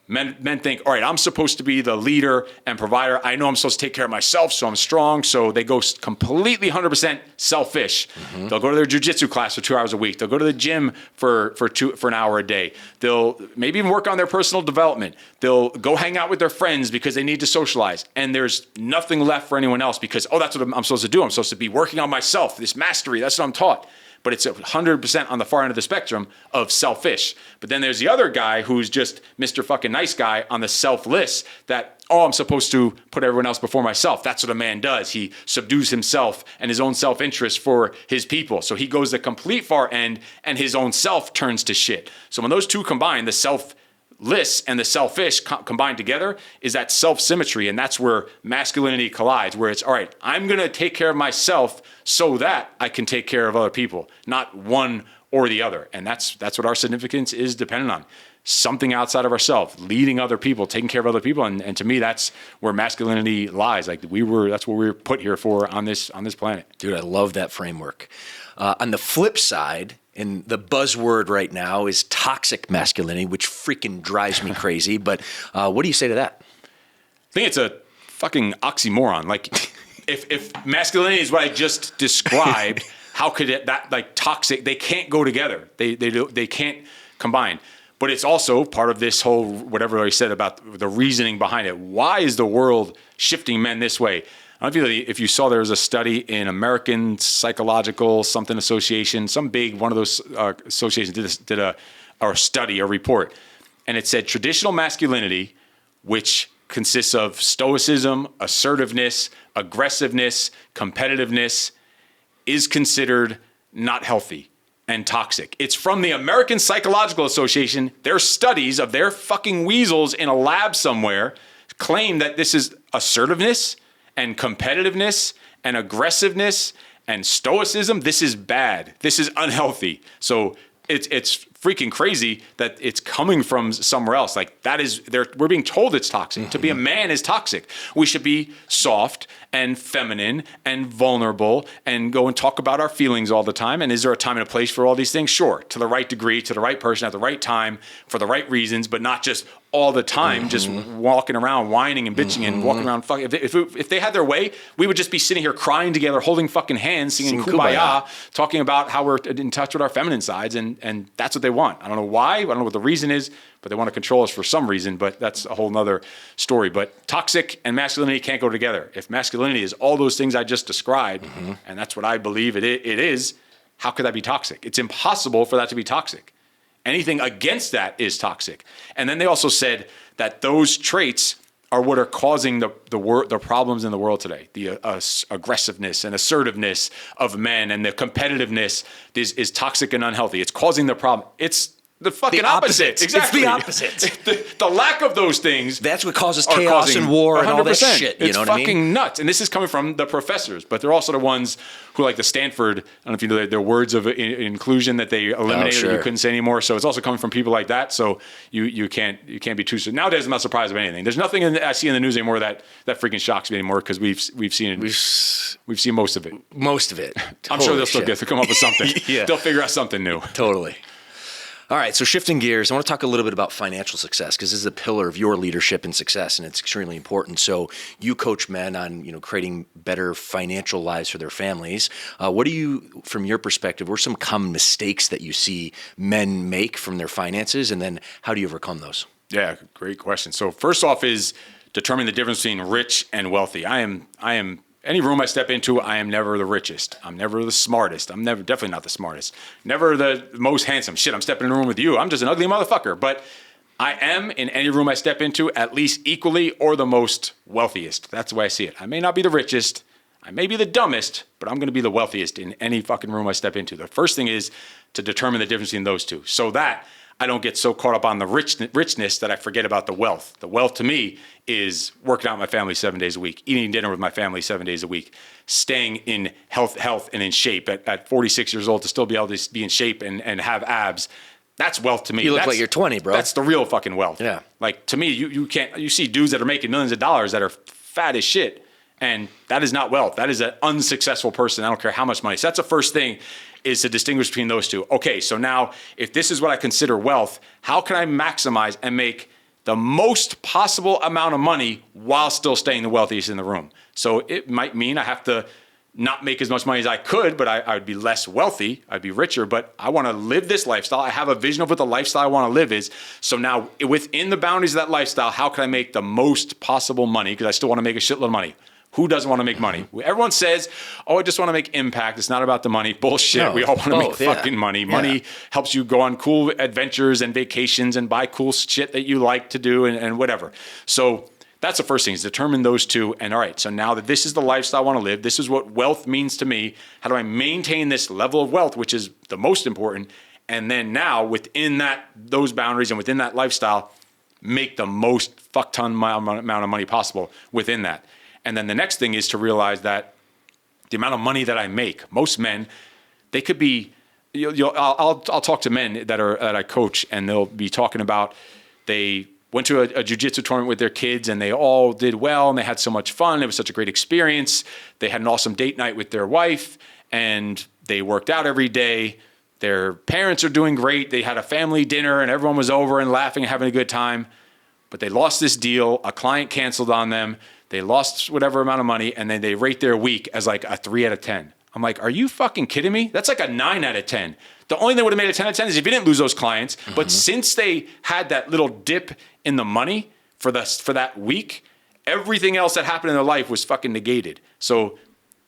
men think, all right, I'm supposed to be the leader and provider. I know I'm supposed to take care of myself, so I'm strong. So they go completely 100% selfish. Mm-hmm. They'll go to their jiu-jitsu class for 2 hours a week. They'll go to the gym for an hour a day. They'll maybe even work on their personal development. They'll go hang out with their friends because they need to socialize. And there's nothing left for anyone else because, that's what I'm supposed to do. I'm supposed to be working on myself, this mastery. That's what I'm taught. But it's 100% on the far end of the spectrum of selfish. But then there's the other guy who's just Mr. fucking nice guy on the selfless that, I'm supposed to put everyone else before myself. That's what a man does. He subdues himself and his own self-interest for his people. So he goes the complete far end and his own self turns to shit. So when those two combine, the selfless and the selfish combined together is that self-symmetry. And that's where masculinity collides, where it's, all right, I'm going to take care of myself so that I can take care of other people, not one or the other. And that's what our significance is dependent on. Something outside of ourselves, leading other people, taking care of other people. And to me, that's where masculinity lies. Like that's what we were put here for on this planet. Dude, I love that framework. On the flip side, and the buzzword right now is toxic masculinity, which freaking drives me crazy. But what do you say to that? I think it's a fucking oxymoron. Like, if masculinity is what I just described, how could that like toxic? They can't go together. They can't combine. But it's also part of this whole whatever I said about the reasoning behind it. Why is the world shifting men this way? I don't know if you saw there was a study in American Psychological something Association, some big one of those associations did a report, and it said traditional masculinity, which consists of stoicism, assertiveness, aggressiveness, competitiveness, is considered not healthy and toxic. It's from the American Psychological Association. Their studies of their fucking weasels in a lab somewhere claim that this is assertiveness and competitiveness and aggressiveness and stoicism. This is bad. This is unhealthy. So it's freaking crazy that it's coming from somewhere else. Like we're being told it's toxic. Mm-hmm. To be a man is toxic. We should be soft and feminine and vulnerable and go and talk about our feelings all the time. And is there a time and a place for all these things? Sure. To the right degree, to the right person at the right time for the right reasons, but not just all the time, mm-hmm. just walking around whining and bitching mm-hmm. and walking around fucking. If they had their way, we would just be sitting here crying together, holding fucking hands, singing Kumbaya, talking about how we're in touch with our feminine sides, and that's what they want. I don't know why, I don't know what the reason is, but they want to control us for some reason, but that's a whole nother story. But toxic and masculinity can't go together. If masculinity is all those things I just described, mm-hmm. and that's what I believe it is, how could that be toxic? It's impossible for that to be toxic. Anything against that is toxic. And then they also said that those traits are what are causing the problems in the world today. The aggressiveness and assertiveness of men and the competitiveness is toxic and unhealthy. It's causing the problem. It's the fucking opposite. Exactly. It's the opposite. The lack of those things. That's what causes chaos and war and all that shit. You know what I mean? It's fucking nuts. And this is coming from the professors, but they're also the ones who, like the Stanford, I don't know if you know their words of inclusion that they eliminated that you couldn't say anymore. So it's also coming from people like that. So you can't be too. Nowadays, I'm not surprised of anything. There's nothing I see in the news anymore that freaking shocks me anymore because we've seen most of it. Most of it. I'm sure they'll still get to come up with something. Yeah. They'll figure out something new. Totally. All right, so shifting gears, I want to talk a little bit about financial success because this is a pillar of your leadership and success, and it's extremely important. So you coach men on, creating better financial lives for their families. What do you, from your perspective, what are some common mistakes that you see men make from their finances, and then how do you overcome those? Yeah, great question. So first off is determine the difference between rich and wealthy. I am any room I step into, I am never the richest. I'm never the smartest. I'm definitely not the smartest. Never the most handsome. Shit, I'm stepping in a room with you. I'm just an ugly motherfucker. But I am, in any room I step into, at least equally or the most wealthiest. That's the way I see it. I may not be the richest. I may be the dumbest, but I'm going to be the wealthiest in any fucking room I step into. The first thing is to determine the difference between those two, so that I don't get so caught up on the richness that I forget about the wealth. The wealth to me is working out with my family 7 days a week, eating dinner with my family 7 days a week, staying in health and in shape at 46 years old to still be able to be in shape and have abs. That's wealth to me. You look like you're 20, bro. That's the real fucking wealth. Yeah. Like, to me, you see dudes that are making millions of dollars that are fat as shit, and that is not wealth. That is an unsuccessful person. I don't care how much money. So that's the first thing, is to distinguish between those two. Okay, so now if this is what I consider wealth, how can I maximize and make the most possible amount of money while still staying the wealthiest in the room? So it might mean I have to not make as much money as I could, but I would be less wealthy. I'd be richer, but I want to live this lifestyle. I have a vision of what the lifestyle I want to live is. So now within the boundaries of that lifestyle, how can I make the most possible money? Because I still want to make a shitload of money. Who doesn't want to make money? Everyone says, oh, I just want to make impact. It's not about the money. Bullshit. No, we all want to make fucking money. Money helps you go on cool adventures and vacations and buy cool shit that you like to do and whatever. So that's the first thing, is determine those two. And all right, so now that this is the lifestyle I want to live, this is what wealth means to me. How do I maintain this level of wealth, which is the most important? And then now within those boundaries and within that lifestyle, make the most fuck ton amount of money possible within that. And then the next thing is to realize that the amount of money that I make, most men, they could be, I'll talk to men that I coach, and they'll be talking about, they went to a jiu-jitsu tournament with their kids and they all did well and they had so much fun. It was such a great experience. They had an awesome date night with their wife and they worked out every day. Their parents are doing great. They had a family dinner and everyone was over and laughing and having a good time. But they lost this deal. A client canceled on them. They lost whatever amount of money, and then they rate their week as like a 3 out of 10. I'm like, are you fucking kidding me? That's like a 9 out of 10. The only thing that would have made a 10 out of 10 is if you didn't lose those clients. Mm-hmm. But since they had that little dip in the money for that week, everything else that happened in their life was fucking negated. So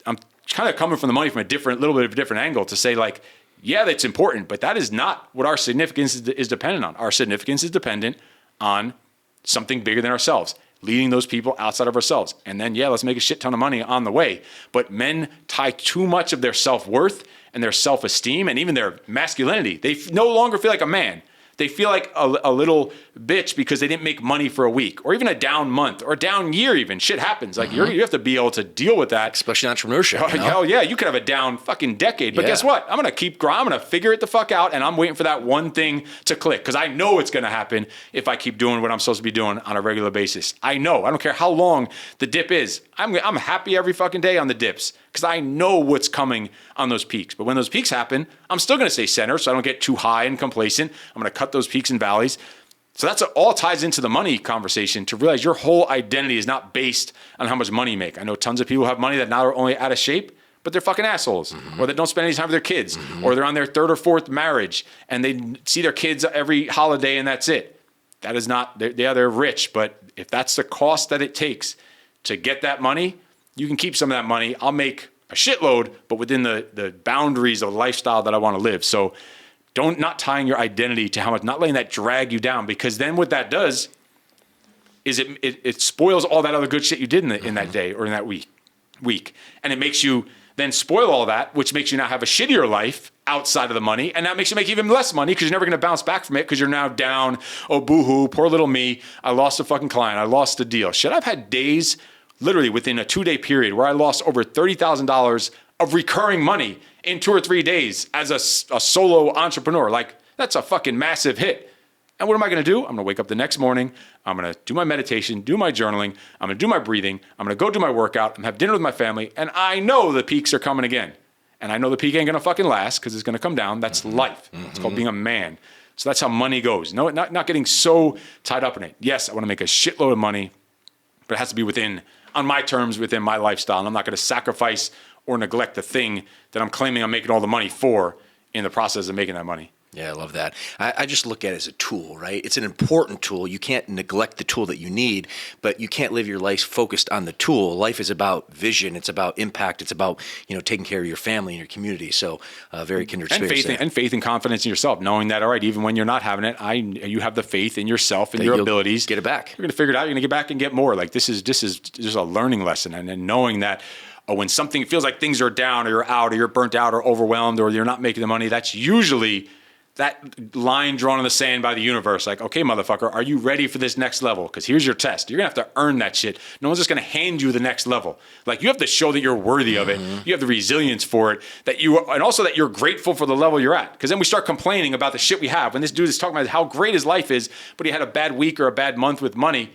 I'm kind of coming from the money from little bit of a different angle to say, like, yeah, that's important, but that is not what our significance is dependent on. Our significance is dependent on something bigger than ourselves, leading those people outside of ourselves. And then, let's make a shit ton of money on the way. But men tie too much of their self-worth and their self-esteem and even their masculinity. They no longer feel like a man. They feel like a little bitch because they didn't make money for a week or even a down month or a down year even. Shit happens. Like, you have to be able to deal with that. Especially entrepreneurship. Oh, hell yeah. You could have a down fucking decade. But guess what? I'm going to keep grinding. I'm going to figure it the fuck out, and I'm waiting for that one thing to click because I know it's going to happen if I keep doing what I'm supposed to be doing on a regular basis. I know. I don't care how long the dip is. I'm happy every fucking day on the dips because I know what's coming on those peaks. But when those peaks happen, I'm still going to stay center so I don't get too high and complacent. I'm going to cut those peaks and valleys. So that's all ties into the money conversation, to realize your whole identity is not based on how much money you make. I know tons of people who have money that not only out of shape, but they're fucking assholes, or they don't spend any time with their kids, or they're on their 3rd or 4th marriage and they see their kids every holiday and that's it. That is not, they're rich, but if that's the cost that it takes to get that money, you can keep some of that money. I'll make a shitload, but within the boundaries of the lifestyle that I want to live. So not tying your identity to how much, not letting that drag you down, because then what that does is it spoils all that other good shit you did in that day or in that week. And it makes you then spoil all that, which makes you now have a shittier life outside of the money. And that makes you make even less money because you're never going to bounce back from it because you're now down. Oh, boo-hoo, poor little me. I lost a fucking client. I lost a deal. Shit, I've had days literally within a 2-day period where I lost over $30,000 of recurring money in 2 or 3 days as a solo entrepreneur. Like, that's a fucking massive hit. And what am I going to do? I'm going to wake up the next morning. I'm going to do my meditation, do my journaling. I'm going to do my breathing. I'm going to go do my workout. I'm going to have dinner with my family. And I know the peaks are coming again. And I know the peak ain't going to fucking last because it's going to come down. That's life. It's called being a man. So that's how money goes. No, not getting so tied up in it. Yes, I want to make a shitload of money, but it has to be on my terms, within my lifestyle. And I'm not going to sacrifice or neglect the thing that I'm claiming I'm making all the money for in the process of making that money. Yeah, I love that. I just look at it as a tool, right? It's an important tool. You can't neglect the tool that you need, but you can't live your life focused on the tool. Life is about vision. It's about impact. It's about, taking care of your family and your community. So very kindred spirits there. And faith and confidence in yourself, knowing that, all right, even when you're not having it, you have the faith in yourself and your abilities. Get it back. You're going to figure it out. You're going to get back and get more. Like this is just a learning lesson. And then knowing that when something feels like things are down or you're out or you're burnt out or overwhelmed or you're not making the money, that's usually that line drawn in the sand by the universe. Like, okay, motherfucker, are you ready for this next level? Because here's your test. You're going to have to earn that shit. No one's just going to hand you the next level. Like, you have to show that you're worthy of it. You have the resilience for it, and also that you're grateful for the level you're at. Because then we start complaining about the shit we have. When this dude is talking about how great his life is, but he had a bad week or a bad month with money,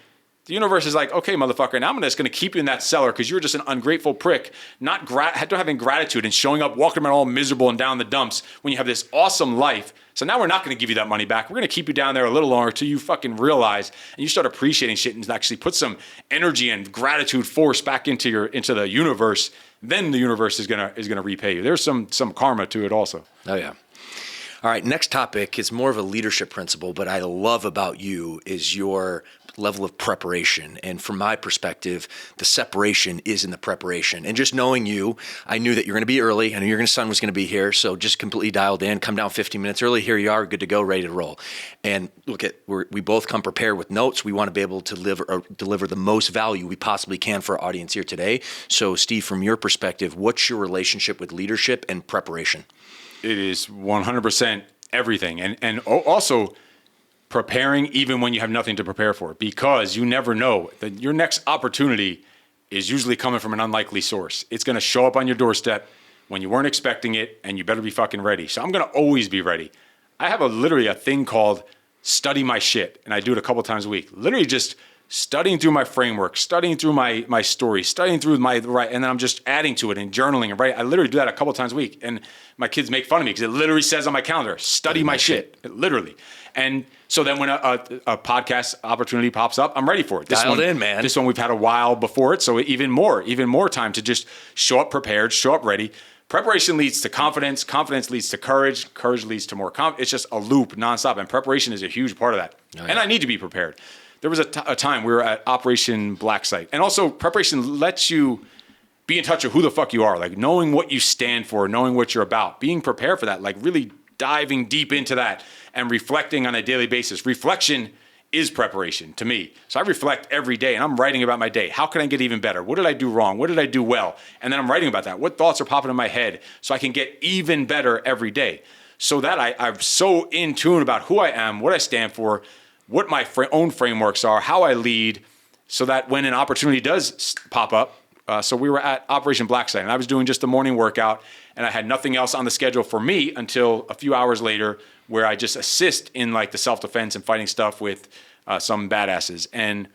the universe is like, okay, motherfucker, now I'm just going to keep you in that cellar because you're just an ungrateful prick, not having gratitude and showing up, walking around all miserable and down the dumps when you have this awesome life. So now we're not going to give you that money back. We're going to keep you down there a little longer till you fucking realize and you start appreciating shit and actually put some energy and gratitude force back into the universe. Then the universe is gonna repay you. There's some karma to it also. Oh yeah. All right, next topic is more of a leadership principle, but I love about you is your level of preparation. And from my perspective, the separation is in the preparation. And just knowing you, I knew that you're going to be early. I knew your son was going to be here. So just completely dialed in, come down 15 minutes early. Here you are, good to go, ready to roll. And look we both come prepared with notes. We want to be able to deliver the most value we possibly can for our audience here today. So Steve, from your perspective, what's your relationship with leadership and preparation? It is 100% everything. And also preparing even when you have nothing to prepare for, because you never know that your next opportunity is usually coming from an unlikely source. It's going to show up on your doorstep when you weren't expecting it, and you better be fucking ready. So I'm going to always be ready. I have literally a thing called study my shit, and I do it a couple times a week. Literally just studying through my framework, studying through my story, studying through and then I'm just adding to it and journaling and writing. I literally do that a couple times a week, and my kids make fun of me because it literally says on my calendar, study my shit, literally. And so then when a podcast opportunity pops up, I'm ready for it. Dialed in, man. This one we've had a while before it, so even more time to just show up prepared, show up ready. Preparation leads to confidence. Confidence leads to courage. Courage leads to more confidence. It's just a loop nonstop, and preparation is a huge part of that. Oh, yeah. And I need to be prepared. There was a time we were at Operation Black Site, and also preparation lets you be in touch with who the fuck you are, like knowing what you stand for, knowing what you're about, being prepared for that, like really diving deep into that and reflecting on a daily basis. Reflection is preparation to me. So I reflect every day, and I'm writing about my day. How can I get even better? What did I do wrong? What did I do well? And then I'm writing about that. What thoughts are popping in my head so I can get even better every day? So that I'm so in tune about who I am, what I stand for, what my own frameworks are, how I lead, so that when an opportunity does pop up, so we were at Operation Black Site, and I was doing just the morning workout, and I had nothing else on the schedule for me until a few hours later, where I just assist in like the self-defense and fighting stuff with some badasses. And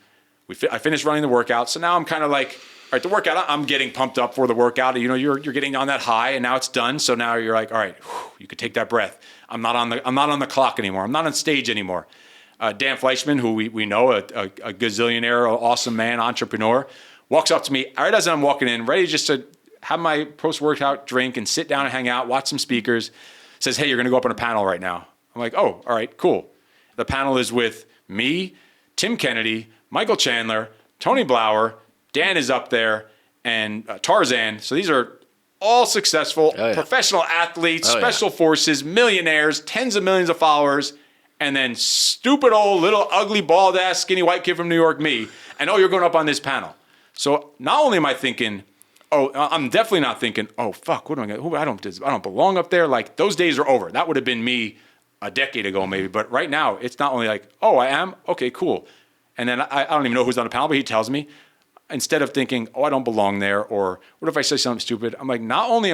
I finished running the workout, so now I'm kind of like, all right, the workout, I'm getting pumped up for the workout. You know, you're getting on that high, and now it's done. So now you're like, all right, you could take that breath. I'm not on the clock anymore. I'm not on stage anymore. Dan Fleischman, who we know, a gazillionaire, awesome man, entrepreneur, walks up to me right as I'm walking in, ready just to have my post-workout drink and sit down and hang out, watch some speakers, says, hey, you're going to go up on a panel right now. I'm like, oh, all right, cool. The panel is with me, Tim Kennedy, Michael Chandler, Tony Blauer, Dan is up there, and Tarzan. So these are all successful professional athletes, special forces, millionaires, tens of millions of followers, and then stupid old little ugly bald ass skinny white kid from New York, me, and you're going up on this panel. So not only am I thinking, I'm definitely not thinking, oh fuck, what am I gonna? I don't belong up there. Like those days are over. That would have been me a decade ago maybe, but right now it's not only like, oh, I am, okay, cool, and then I don't even know who's on the panel, but he tells me. Instead of thinking, oh, I don't belong there, or what if I say something stupid? I'm like, not only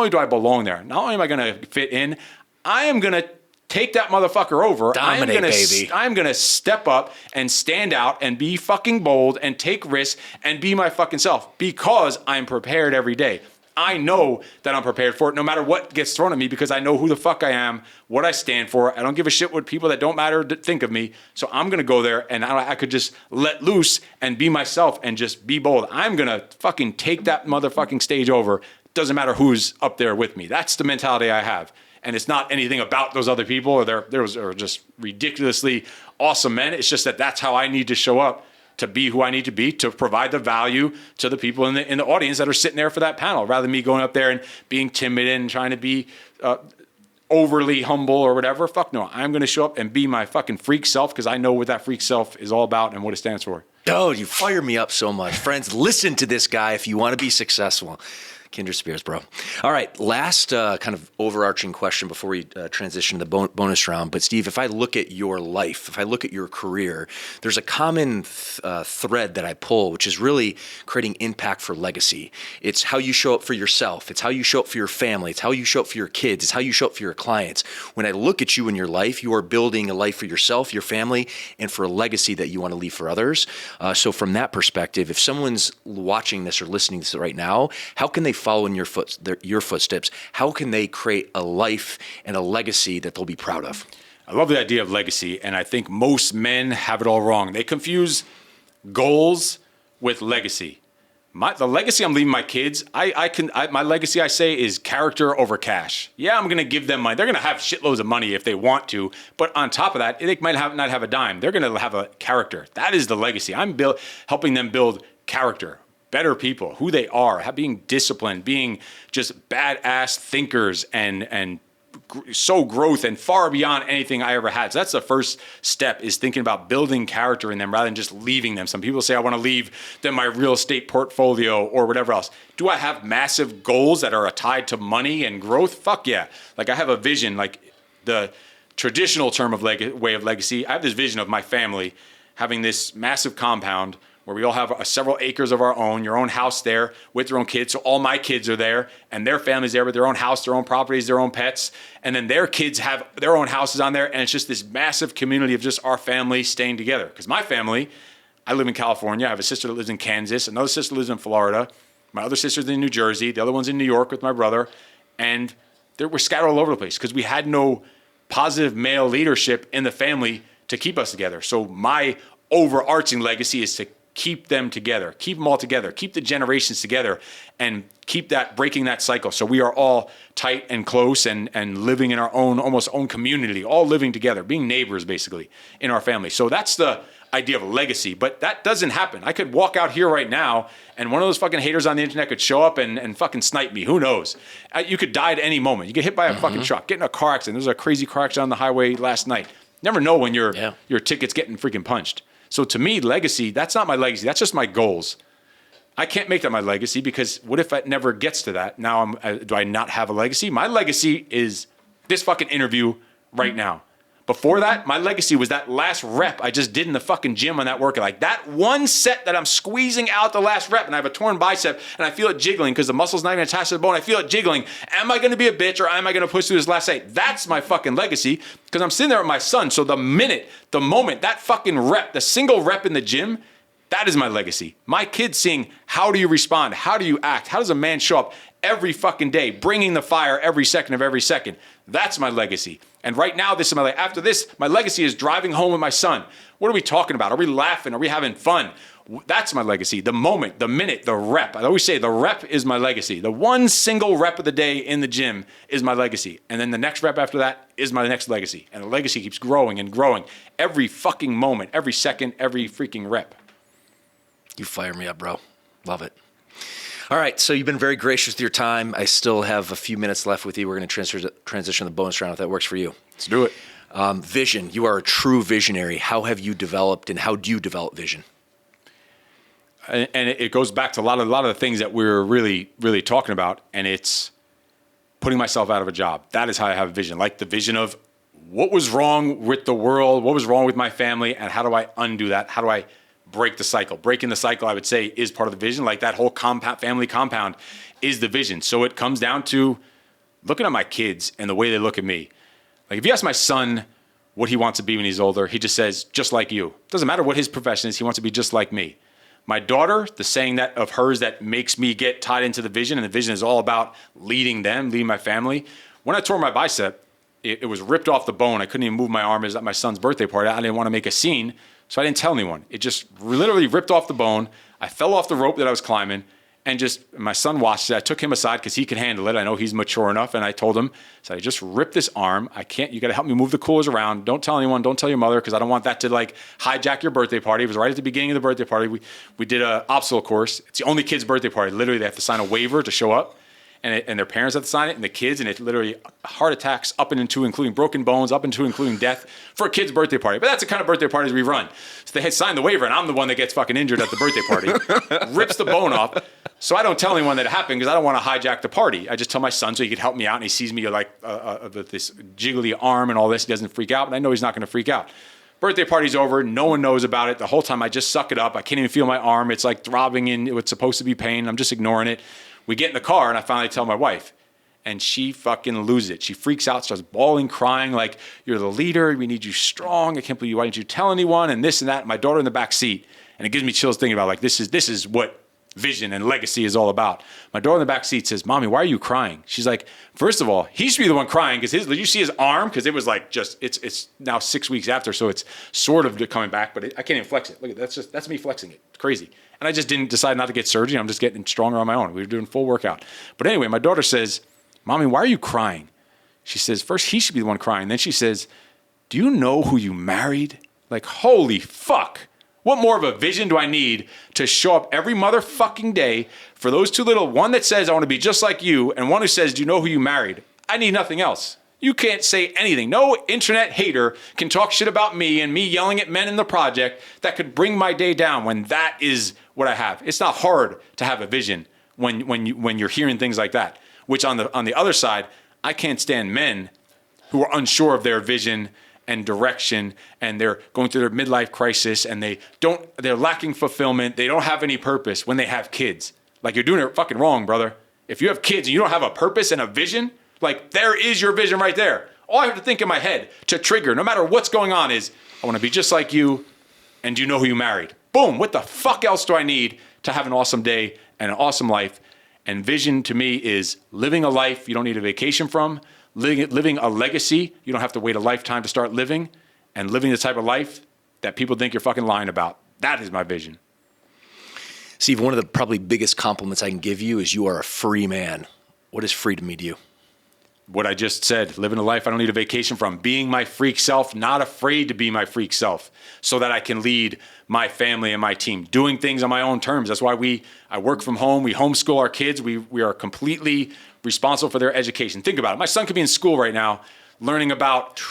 do I belong there, not only am I gonna fit in, I am gonna take that motherfucker over. Dominate, baby. I'm going to step up and stand out and be fucking bold and take risks and be my fucking self, because I'm prepared every day. I know that I'm prepared for it no matter what gets thrown at me, because I know who the fuck I am, what I stand for. I don't give a shit what people that don't matter think of me. So I'm going to go there, and I could just let loose and be myself and just be bold. I'm going to fucking take that motherfucking stage over. Doesn't matter who's up there with me. That's the mentality I have. And it's not anything about those other people or they're just ridiculously awesome men. It's just that that's how I need to show up to be who I need to be, to provide the value to the people in the audience that are sitting there for that panel, rather than me going up there and being timid and trying to be overly humble or whatever. Fuck no. I'm going to show up and be my fucking freak self because I know what that freak self is all about and what it stands for. Oh, you fire me up so much. Friends, listen to this guy if you want to be successful. Kindred spirits, bro. All right, last kind of overarching question before we transition to the bonus round. But Steve, if I look at your life, if I look at your career, there's a common thread that I pull, which is really creating impact for legacy. It's how you show up for yourself. It's how you show up for your family. It's how you show up for your kids. It's how you show up for your clients. When I look at you in your life, you are building a life for yourself, your family, and for a legacy that you want to leave for others. So from that perspective, if someone's watching this or listening to this right now, how can they follow in your footsteps? How can they create a life and a legacy that they'll be proud of? I love the idea of legacy, and I think most men have it all wrong. They confuse goals with legacy. The legacy I'm leaving my kids, my legacy, I say, is character over cash. Yeah, I'm going to give them money. They're going to have shitloads of money if they want to, but on top of that, they might not have a dime. They're going to have a character. That is the legacy. I'm helping them build character. Better people, who they are, being disciplined, being just badass thinkers and so growth and far beyond anything I ever had. So that's the first step, is thinking about building character in them rather than just leaving them. Some people say, I want to leave them my real estate portfolio or whatever else. Do I have massive goals that are tied to money and growth? Fuck yeah. Like I have a vision, like the traditional term of way of legacy. I have this vision of my family having this massive compound where we all have several acres of our own, your own house there with your own kids. So all my kids are there and their family's there with their own house, their own properties, their own pets. And then their kids have their own houses on there. And it's just this massive community of just our family staying together. Because my family, I live in California. I have a sister that lives in Kansas. Another sister lives in Florida. My other sister's in New Jersey. The other one's in New York with my brother. And we're scattered all over the place because we had no positive male leadership in the family to keep us together. So my overarching legacy is to keep them together, keep them all together, keep the generations together, and keep breaking that cycle. So we are all tight and close and living in our almost own community, all living together, being neighbors basically in our family. So that's the idea of a legacy, but that doesn't happen. I could walk out here right now and one of those fucking haters on the internet could show up and fucking snipe me. Who knows? You could die at any moment. You get hit by a fucking truck, get in a car accident. There was a crazy car accident on the highway last night. Never know when your ticket's getting freaking punched. So to me, legacy, that's not my legacy. That's just my goals. I can't make that my legacy because what if it never gets to that? Now, do I not have a legacy? My legacy is this fucking interview right now. Before that, my legacy was that last rep I just did in the fucking gym on that workout. Like that one set that I'm squeezing out the last rep and I have a torn bicep and I feel it jiggling because the muscle's not even attached to the bone. I feel it jiggling. Am I going to be a bitch or am I going to push through this last set? That's my fucking legacy because I'm sitting there with my son. So the moment, that fucking rep, the single rep in the gym, that is my legacy. My kids seeing how do you respond? How do you act? How does a man show up every fucking day, bringing the fire every second of every second? That's my legacy. And right now, this is my life. After this, my legacy is driving home with my son. What are we talking about? Are we laughing? Are we having fun? That's my legacy. The moment, the minute, the rep. I always say the rep is my legacy. The one single rep of the day in the gym is my legacy. And then the next rep after that is my next legacy. And the legacy keeps growing and growing every fucking moment, every second, every freaking rep. You fire me up, bro. Love it. All right, so you've been very gracious with your time. I still have a few minutes left with you. We're going to transition to the bonus round if that works for you. Let's do it. Vision. You are a true visionary. How have you developed and how do you develop vision? And it goes back to a lot of the things that we're really, really talking about, and it's putting myself out of a job. That is how I have a vision, like the vision of what was wrong with the world, what was wrong with my family, and how do I undo that? How do I break the cycle? Breaking the cycle, I would say, is part of the vision. Like that whole family compound is the vision. So it comes down to looking at my kids and the way they look at me. Like if you ask my son what he wants to be when he's older, he just says, just like you. Doesn't matter what his profession is, he wants to be just like me. My daughter, the saying that of hers that makes me get tied into the vision, and the vision is all about leading them, leading my family. When I tore my bicep, it was ripped off the bone. I couldn't even move my arm. It was at my son's birthday party. I didn't want to make a scene, so I didn't tell anyone. It just literally ripped off the bone. I fell off the rope that I was climbing, And just my son watched it. I took him aside because he can handle it. I know he's mature enough. And I told him, so I just ripped this arm. You got to help me move the coolers around. Don't tell anyone. Don't tell your mother because I don't want that to like hijack your birthday party. It was right at the beginning of the birthday party. We did an obstacle course. It's the only kid's birthday party. Literally, they have to sign a waiver to show up. And their parents have to sign it, and the kids, and it's literally heart attacks up and into, including broken bones, up into, including death for a kid's birthday party. But that's the kind of birthday parties we run. So they had signed the waiver, and I'm the one that gets fucking injured at the birthday party, rips the bone off. So I don't tell anyone that it happened because I don't want to hijack the party. I just tell my son so he could help me out, and he sees me like with this jiggly arm and all this. He doesn't freak out, and I know he's not going to freak out. Birthday party's over. No one knows about it. The whole time I just suck it up. I can't even feel my arm. It's like throbbing in what's supposed to be pain. I'm just ignoring it. We get in the car, and I finally tell my wife, and she fucking loses it. She freaks out, starts bawling, crying, like, you're the leader. We need you strong. I can't believe you. Why didn't you tell anyone? And this and that. My daughter in the back seat, and it gives me chills thinking about, like, this is what vision and legacy is all about. My daughter in the back seat says, Mommy, why are you crying? She's like, first of all, he should be the one crying because did you see his arm? Because it was like it's now 6 weeks after, so it's sort of coming back, but I can't even flex it. Look, that's me flexing it. It's crazy. And I just didn't decide not to get surgery. I'm just getting stronger on my own. We were doing full workout. But anyway, my daughter says, Mommy, why are you crying? She says, first he should be the one crying. Then she says, do you know who you married? Like, holy fuck. What more of a vision do I need to show up every motherfucking day for those two little, one that says, I want to be just like you, and one who says, do you know who you married? I need nothing else. You can't say anything. No internet hater can talk shit about me and me yelling at men in the project that could bring my day down when that is what I have. It's not hard to have a vision when you're hearing things like that, which on the other side, I can't stand men who are unsure of their vision and direction, and they're going through their midlife crisis, and they're lacking fulfillment. They don't have any purpose when they have kids. Like, you're doing it fucking wrong, brother. If you have kids and you don't have a purpose and a vision, like, there is your vision right there. All I have to think in my head to trigger, no matter what's going on, is I want to be just like you, and do you know who you married? Boom. What the fuck else do I need to have an awesome day and an awesome life? And vision to me is living a life you don't need a vacation from, living a legacy you don't have to wait a lifetime to start living, and living the type of life that people think you're fucking lying about. That is my vision. Steve, one of the probably biggest compliments I can give you is you are a free man. What does freedom mean to you? What I just said, living a life I don't need a vacation from, being my freak self, not afraid to be my freak self so that I can lead my family and my team, doing things on my own terms. That's why I work from home. We homeschool our kids. We are completely responsible for their education. Think about it. My son could be in school right now learning about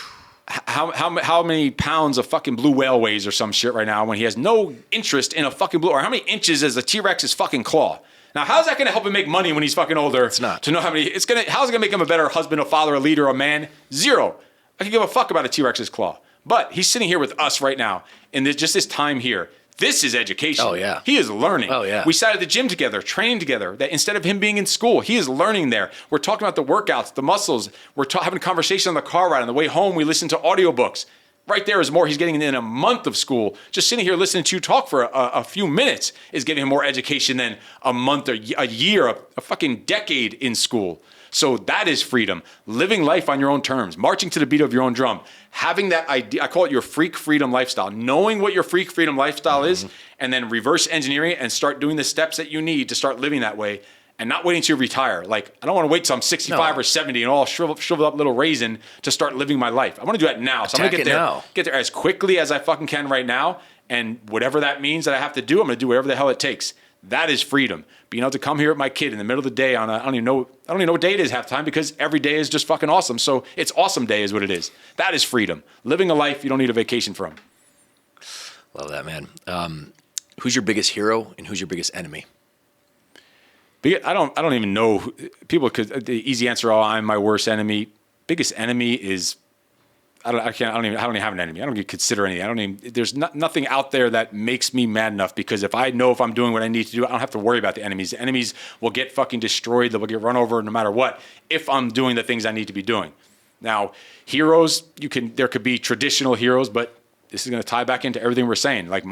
how many pounds a fucking blue whale weighs or some shit right now when he has no interest in a fucking blue, or how many inches is a T-Rex's fucking claw. Now, how's that going to help him make money when he's fucking older? It's not. To know how many, how's it going to make him a better husband, a father, a leader, a man? Zero. I can give a fuck about a T-Rex's claw. But he's sitting here with us right now in this time here. This is education. Oh, yeah. He is learning. Oh, yeah. We sat at the gym together, training together, that instead of him being in school, he is learning there. We're talking about the workouts, the muscles. We're having a conversation on the car ride. On the way home, we listen to audiobooks. Right there is more he's getting in a month of school. Just sitting here listening to you talk for a few minutes is giving him more education than a month or a year, a fucking decade in school. So that is freedom. Living life on your own terms, marching to the beat of your own drum, having that idea, I call it your freak freedom lifestyle, knowing what your freak freedom lifestyle is, and then reverse engineering it and start doing the steps that you need to start living that way. And not waiting to retire. Like, I don't want to wait till I'm 65 or 70 and all shriveled up little raisin to start living my life. I want to do that now. So I'm going to get there as quickly as I fucking can right now. And whatever that means that I have to do, I'm going to do whatever the hell it takes. That is freedom. Being able to come here with my kid in the middle of the day I don't even know what day it is half the time, because every day is just fucking awesome. So it's awesome day is what it is. That is freedom. Living a life you don't need a vacation from. Love that, man. Who's your biggest hero and who's your biggest enemy? I don't even know. People could, the easy answer, I'm my worst enemy. Biggest enemy is, I don't even have an enemy. I don't even consider anything. There's nothing out there that makes me mad enough, because if I know if I'm doing what I need to do, I don't have to worry about the enemies. The enemies will get fucking destroyed. They will get run over no matter what, if I'm doing the things I need to be doing. Now, heroes, there could be traditional heroes, but this is going to tie back into everything we're saying. Like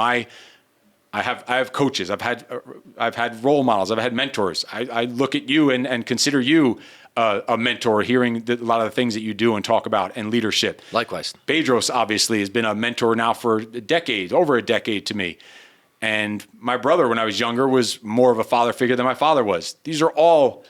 I have coaches. I've had role models. I've had mentors. I look at you and consider you a mentor, hearing a lot of the things that you do and talk about, and leadership. Likewise. Bedros obviously has been a mentor now for decades, over a decade to me. And my brother, when I was younger, was more of a father figure than my father was. These are all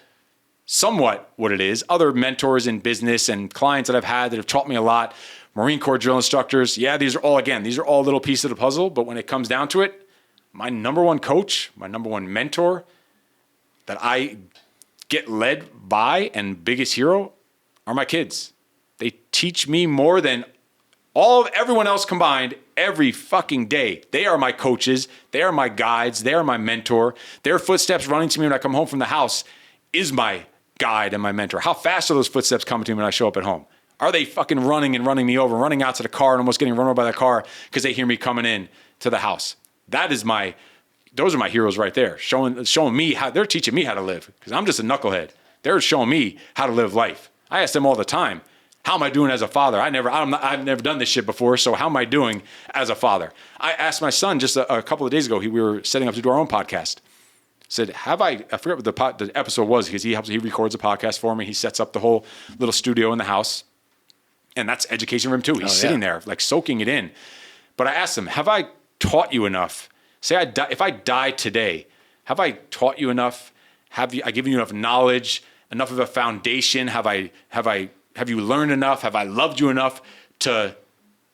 somewhat what it is. Other mentors in business and clients that I've had that have taught me a lot, Marine Corps drill instructors. Yeah, these are all little pieces of the puzzle. But when it comes down to it, my number one coach, my number one mentor that I get led by and biggest hero are my kids. They teach me more than all of everyone else combined every fucking day. They are my coaches. They are my guides. They are my mentor. Their footsteps running to me when I come home from the house is my guide and my mentor. How fast are those footsteps coming to me when I show up at home? Are they fucking running and running me over, running out to the car and almost getting run over by the car because they hear me coming in to the house? Those are my heroes right there, showing me how they're teaching me how to live, because I'm just a knucklehead. They're showing me how to live life. I ask them all the time, how am I doing as a father? I've never done this shit before, so how am I doing as a father? I asked my son just a couple of days ago, we were setting up to do our own podcast. Said, I forget what the episode was, because he records a podcast for me. He sets up the whole little studio in the house, and that's education for him too. He's sitting there like soaking it in. But I asked him, have I taught you enough? Say if I die today, have I taught you enough? Have I given you enough knowledge, enough of a foundation? Have you learned enough? Have I loved you enough to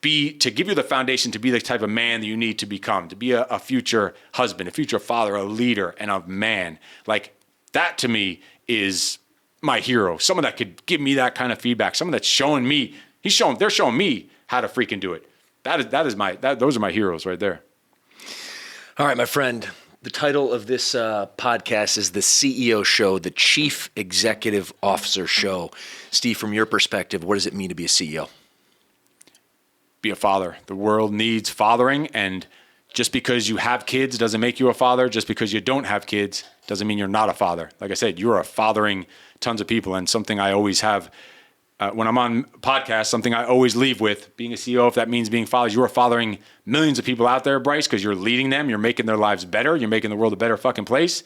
give you the foundation to be the type of man that you need to become, to be a future husband, a future father, a leader, and a man? Like, that to me is my hero. Someone that could give me that kind of feedback. Someone that's showing me, they're showing me how to freaking do it. Those are my heroes right there. All right, my friend, the title of this podcast is the CEO Show, the Chief Executive Officer Show. Steve, from your perspective, what does it mean to be a CEO? Be a father. The world needs fathering, and just because you have kids doesn't make you a father. Just because you don't have kids doesn't mean you're not a father. Like I said, you're fathering tons of people, and something I always have when I'm on podcasts, something I always leave with, being a CEO, if that means being fathers, you are fathering millions of people out there, Bryce, because you're leading them, you're making their lives better, you're making the world a better fucking place.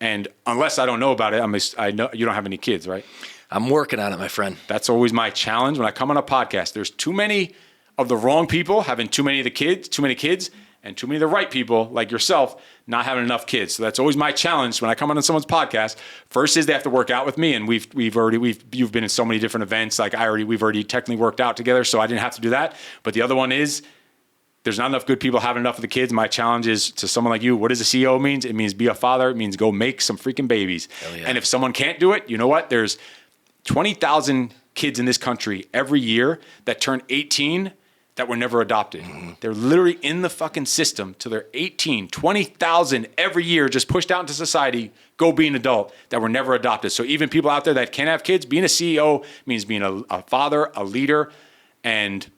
And unless I don't know about it, I know you don't have any kids, right? I'm working on it, my friend. That's always my challenge when I come on a podcast. There's too many of the wrong people having too many kids, and too many of the right people like yourself not having enough kids. So that's always my challenge when I come on someone's podcast. First is they have to work out with me, and you've been in so many different events. Like we've already technically worked out together, so I didn't have to do that. But the other one is there's not enough good people having enough of the kids. My challenge is to someone like you. What does a CEO mean? It means be a father. It means go make some freaking babies. Yeah. And if someone can't do it, you know what? There's 20,000 kids in this country every year that turn 18 that were never adopted. Mm-hmm. They're literally in the fucking system till they're 18, 20,000 every year just pushed out into society, go be an adult, that were never adopted. So even people out there that can't have kids, being a CEO means being a father, a leader, and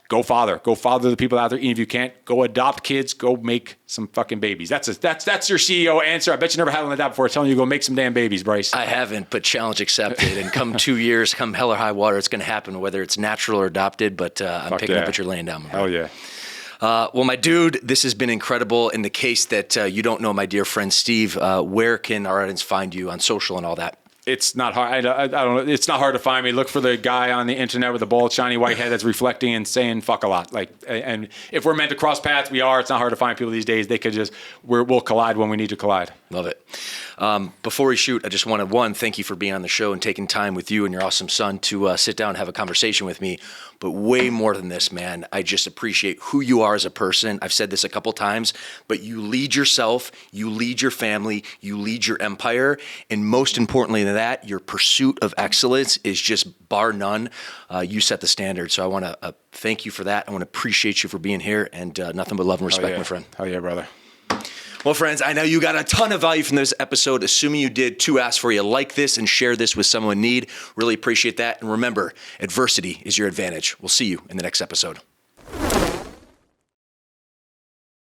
go father the people out there. Even if you can't, go adopt kids, go make some fucking babies. That's your CEO answer. I bet you never had one like that before, telling you to go make some damn babies, Bryce. I haven't, but challenge accepted. And come 2 years, come hell or high water, it's going to happen, whether it's natural or adopted. But I'm picking up what you're laying down. Hell yeah. Well, my dude, this has been incredible. In the case that you don't know my dear friend Steve, where can our audience find you on social and all that? It's not hard. I don't know. It's not hard to find me. Look for the guy on the internet with the bald, shiny white head that's reflecting and saying "fuck" a lot. Like, and if we're meant to cross paths, we are. It's not hard to find people these days. They could we'll collide when we need to collide. Love it. Before we shoot, I just want to thank you for being on the show and taking time with you and your awesome son to sit down and have a conversation with me. But way more than this, man, I just appreciate who you are as a person. I've said this a couple times, but you lead yourself, you lead your family, you lead your empire, and most importantly than that, your pursuit of excellence is just bar none. You set the standard. So I want to thank you for that. I want to appreciate you for being here, and nothing but love and respect, my friend. Hell yeah, brother. Well, friends, I know you got a ton of value from this episode. Assuming you did, two asks for you. Like this and share this with someone in need. Really appreciate that. And remember, adversity is your advantage. We'll see you in the next episode.